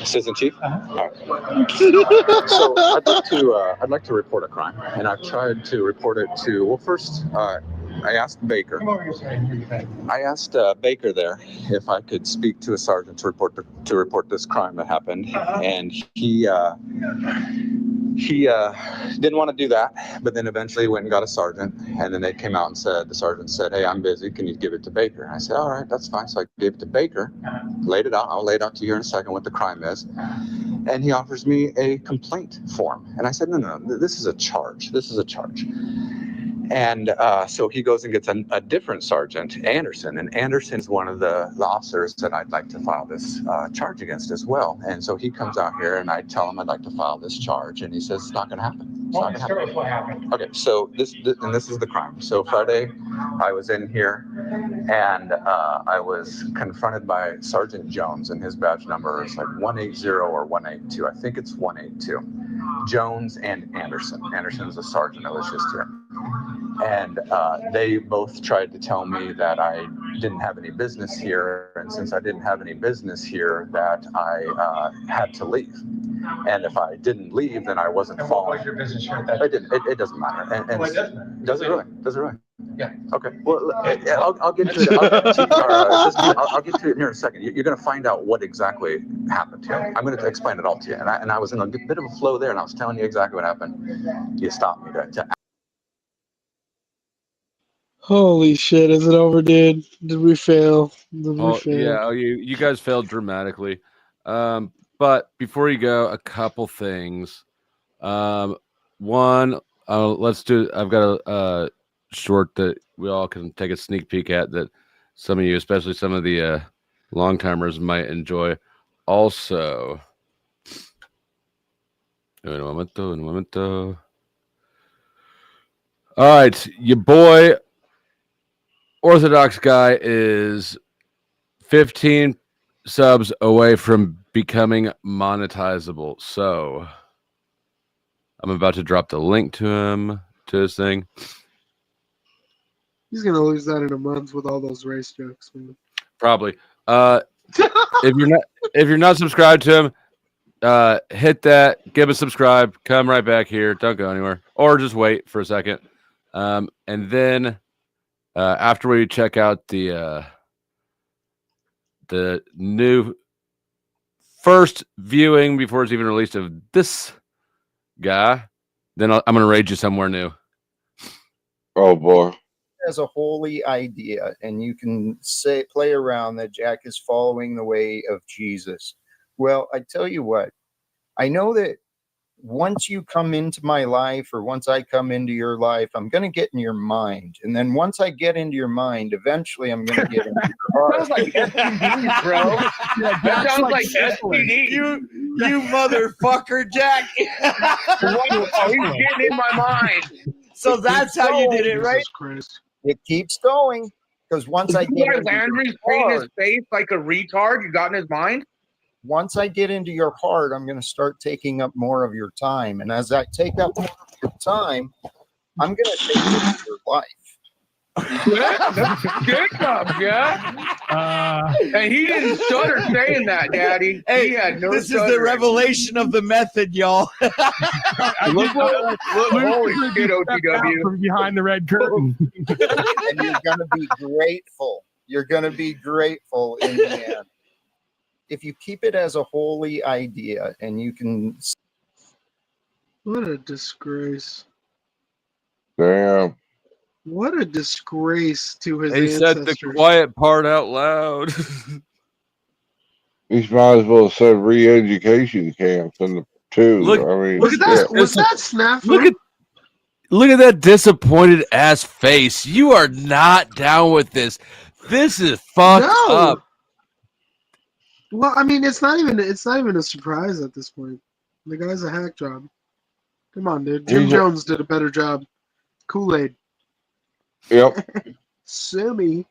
Assistant Chief? All right. So I'd like to report a crime, and I've tried to report it to. Well, first, I asked Baker. I asked Baker there if I could speak to a sergeant to report this crime that happened, and he didn't want to do that, but then eventually went and got a sergeant, and then they came out and said, the sergeant said, "Hey, I'm busy. Can you give it to Baker?" And I said, "All right, that's fine." So I gave it to Baker, laid it out. I'll lay it out to you in a second what the crime is. And he offers me a complaint form. And I said, no, this is a charge. This is a charge. And so he goes and gets a different sergeant, Anderson, and Anderson is one of the officers that I'd like to file this charge against as well. And so he comes out here, and I tell him I'd like to file this charge, and he says it's not going to happen. Well, start with what happened. Okay, so this is the crime. So Friday, I was in here, and I was confronted by Sergeant Jones, and his badge number is like 180 or 182. I think it's 182. Jones and Anderson. Anderson's a sergeant that was just here. And they both tried to tell me that I didn't have any business here, and since I didn't have any business here, that I had to leave. And if I didn't leave, then I wasn't following. What was your business here? It doesn't matter. And well, it does matter. Does it really? Does it really? Yeah. Okay. Well, I'll get to it. I'll get to it here in a second. You're going to find out what exactly happened here. I'm going to explain it all to you. And I was in a bit of a flow there, and I was telling you exactly what happened. You stopped me to Holy shit! Is it over, dude? Did we fail? Did we fail? Yeah. Oh, you guys failed dramatically. But before you go, a couple things. One, let's do. I've got a short that we all can take a sneak peek at that some of you, especially some of the long timers, might enjoy. Also, un momento. All right, your boy Orthodox guy is 15 subs away from becoming monetizable. So I'm about to drop the link to him, to his thing. He's gonna lose that in a month with all those race jokes, man. Probably. If you're not subscribed to him, hit that, give a subscribe, come right back here, don't go anywhere, or just wait for a second. And then after we check out the new first viewing before it's even released of this guy, then I'm going to raid you somewhere new. Oh boy. As a holy idea, and you can play around that Jack is following the way of Jesus. Well, I tell you what, I know that once you come into my life, or once I come into your life, I'm going to get in your mind. And then once I get into your mind, eventually I'm going to get into your heart. Sounds like STD, bro. That sounds like STD. You motherfucker, Jack. Oh, he's getting in my mind. So that's how you did it, right? It keeps going, because once I get into Landry's painting his face like a retard, you got in his mind? Once I get into your heart, I'm going to start taking up more of your time. And as I take up more of your time, I'm going to take into your life. Good job, yeah. And he didn't stutter saying that, Daddy. Hey, he had no this stuttering. is the revelation of the method, y'all. Look, holy shit, OTW. From behind the red curtain. And you're going to be grateful. You're going to be grateful in the end. If you keep it as a holy idea, and you can. What a disgrace. Damn. What a disgrace to his He ancestors. said the quiet part out loud. He might as well have said re-education camps in the two. Look, I mean, was that snafu? Look at that disappointed ass face. You are not down with this. This is fucked up. Well, I mean, it's not even a surprise at this point. The guy's a hack job. Come on, dude. Jim Jones did a better job. Kool-Aid. Yep. Sue me.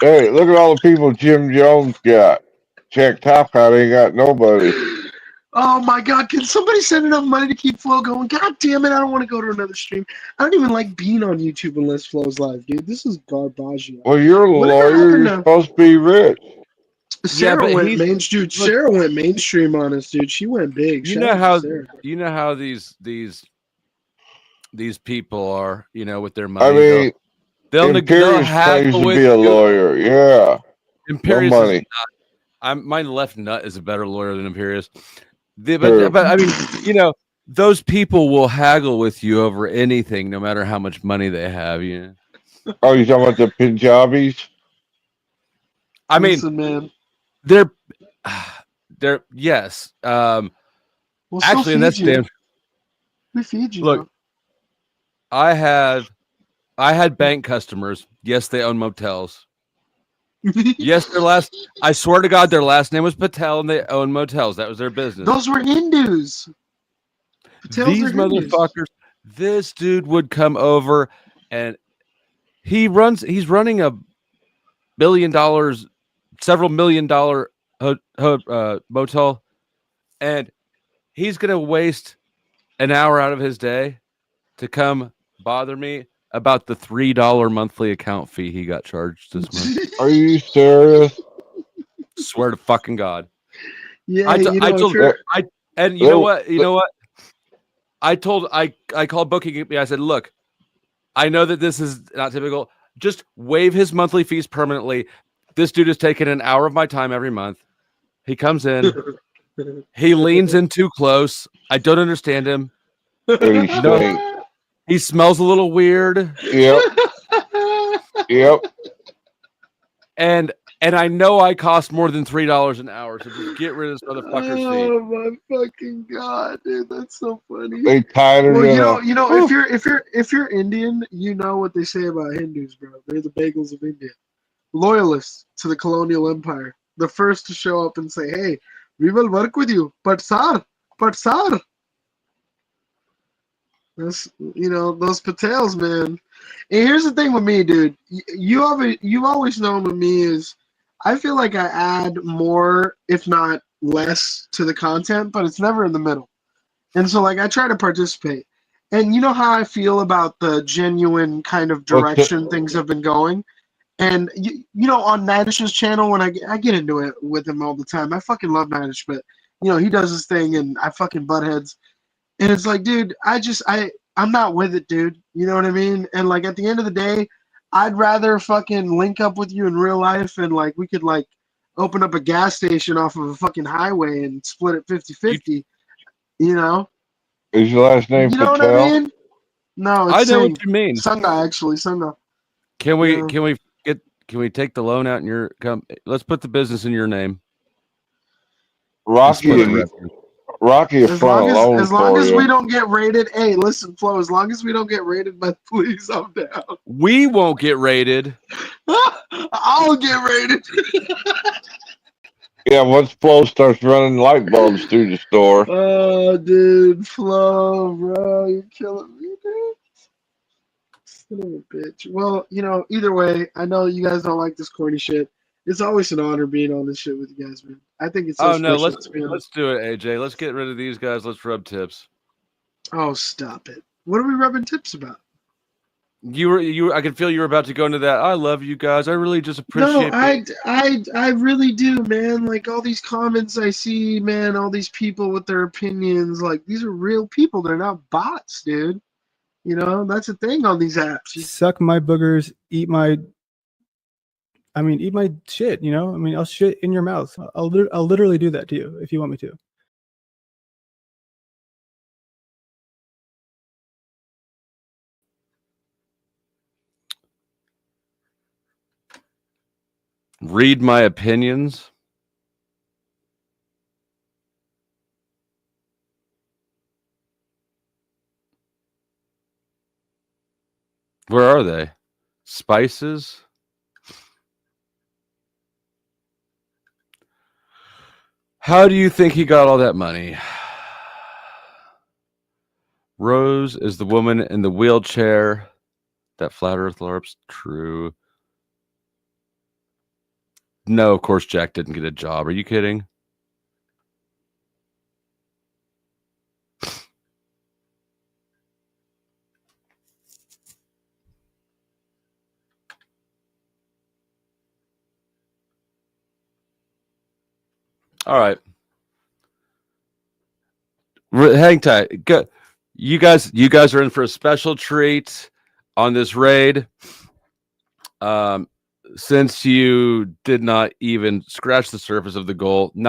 Hey, look at all the people Jim Jones got. Check Top Hat ain't got nobody. Oh my God! Can somebody send enough money to keep Flo going? God damn it! I don't want to go to another stream. I don't even like being on YouTube unless Flo's live, dude. This is garbage. Well, you're a lawyer. You're supposed to be rich. Sarah went mainstream. Sarah went mainstream on us, dude. She went big. You know how these people are, with their money. I mean, they'll Imperious claims to be a lawyer. Yeah. Imperious no money. My left nut is a better lawyer than Imperious. But I mean, those people will haggle with you over anything, no matter how much money they have. Oh, you talking about the Punjabis? I mean, listen, man. They're yes. We'll actually, and that's damn. We feed you. Look, I had bank customers. Yes, they own motels. Yes, I swear to God, their last name was Patel, and they own motels. That was their business. Those were Hindus. These motherfuckers. This dude would come over, and he's running $1 billion, several $1 million motel, and he's gonna waste an hour out of his day to come bother me about the $3 monthly account fee he got charged this month. Are you serious? Swear to fucking God. Yeah, and you know what? I called booking. I said, look, I know that this is not typical. Just waive his monthly fees permanently. This dude is taking an hour of my time every month. He comes in. He leans in too close. I don't understand him. He smells a little weird. Yep. Yep. And I know I cost more than $3 an hour, so just get rid of this motherfucker's fee. Oh my fucking God, dude, that's so funny. They tied her. Well, you know, if you're Indian, you know what they say about Hindus, bro. They're the bagels of India, loyalists to the colonial empire. The first to show up and say, "Hey, we will work with you, but sir." That's, those Patels, man. And here's the thing with me, dude. You always know with me is, I feel like I add more, if not less, to the content, but it's never in the middle. And so, like, I try to participate. And you know how I feel about the genuine kind of direction things have been going. And on Nadish's channel, when I get into it with him all the time, I fucking love Nadish, but he does his thing, and I fucking butt heads. And it's like, dude, I'm not with it, dude. You know what I mean? And like at the end of the day, I'd rather fucking link up with you in real life, and like we could like open up a gas station off of a fucking highway and split it 50-50. Is your last name Patel? Patel? What I mean? No, it's I know Singh. what you mean. Sangha, actually, Sangha. Can we take the loan out in your let's put the business in your name. Rocky as long as we don't get raided. Hey, listen, Flo, as long as we don't get raided by the police, I'm down. We won't get raided. I'll get raided. Yeah, once Flo starts running light bulbs through the store. Oh, dude, Flo, bro, you're killing me, dude. Son of a bitch. Well, either way, I know you guys don't like this corny shit. It's always an honor being on this shit with you guys, man. I think it's so special. Let's do it, AJ. Let's get rid of these guys. Let's rub tips. Oh, stop it. What are we rubbing tips about? I can feel you were about to go into that. I love you guys. I really just appreciate I really do, man. Like all these comments I see, man, all these people with their opinions, like these are real people. They're not bots, dude. That's the thing on these apps. Suck my boogers, eat my shit, I'll shit in your mouth. I'll literally do that to you if you want me to. Read my opinions. Where are they? Spices? How do you think he got all that money? Rose is the woman in the wheelchair. That flat earth LARP's true. No, of course Jack didn't get a job. Are you kidding? All right. Hang tight. Good. You guys are in for a special treat on this raid. Since you did not even scratch the surface of the goal, not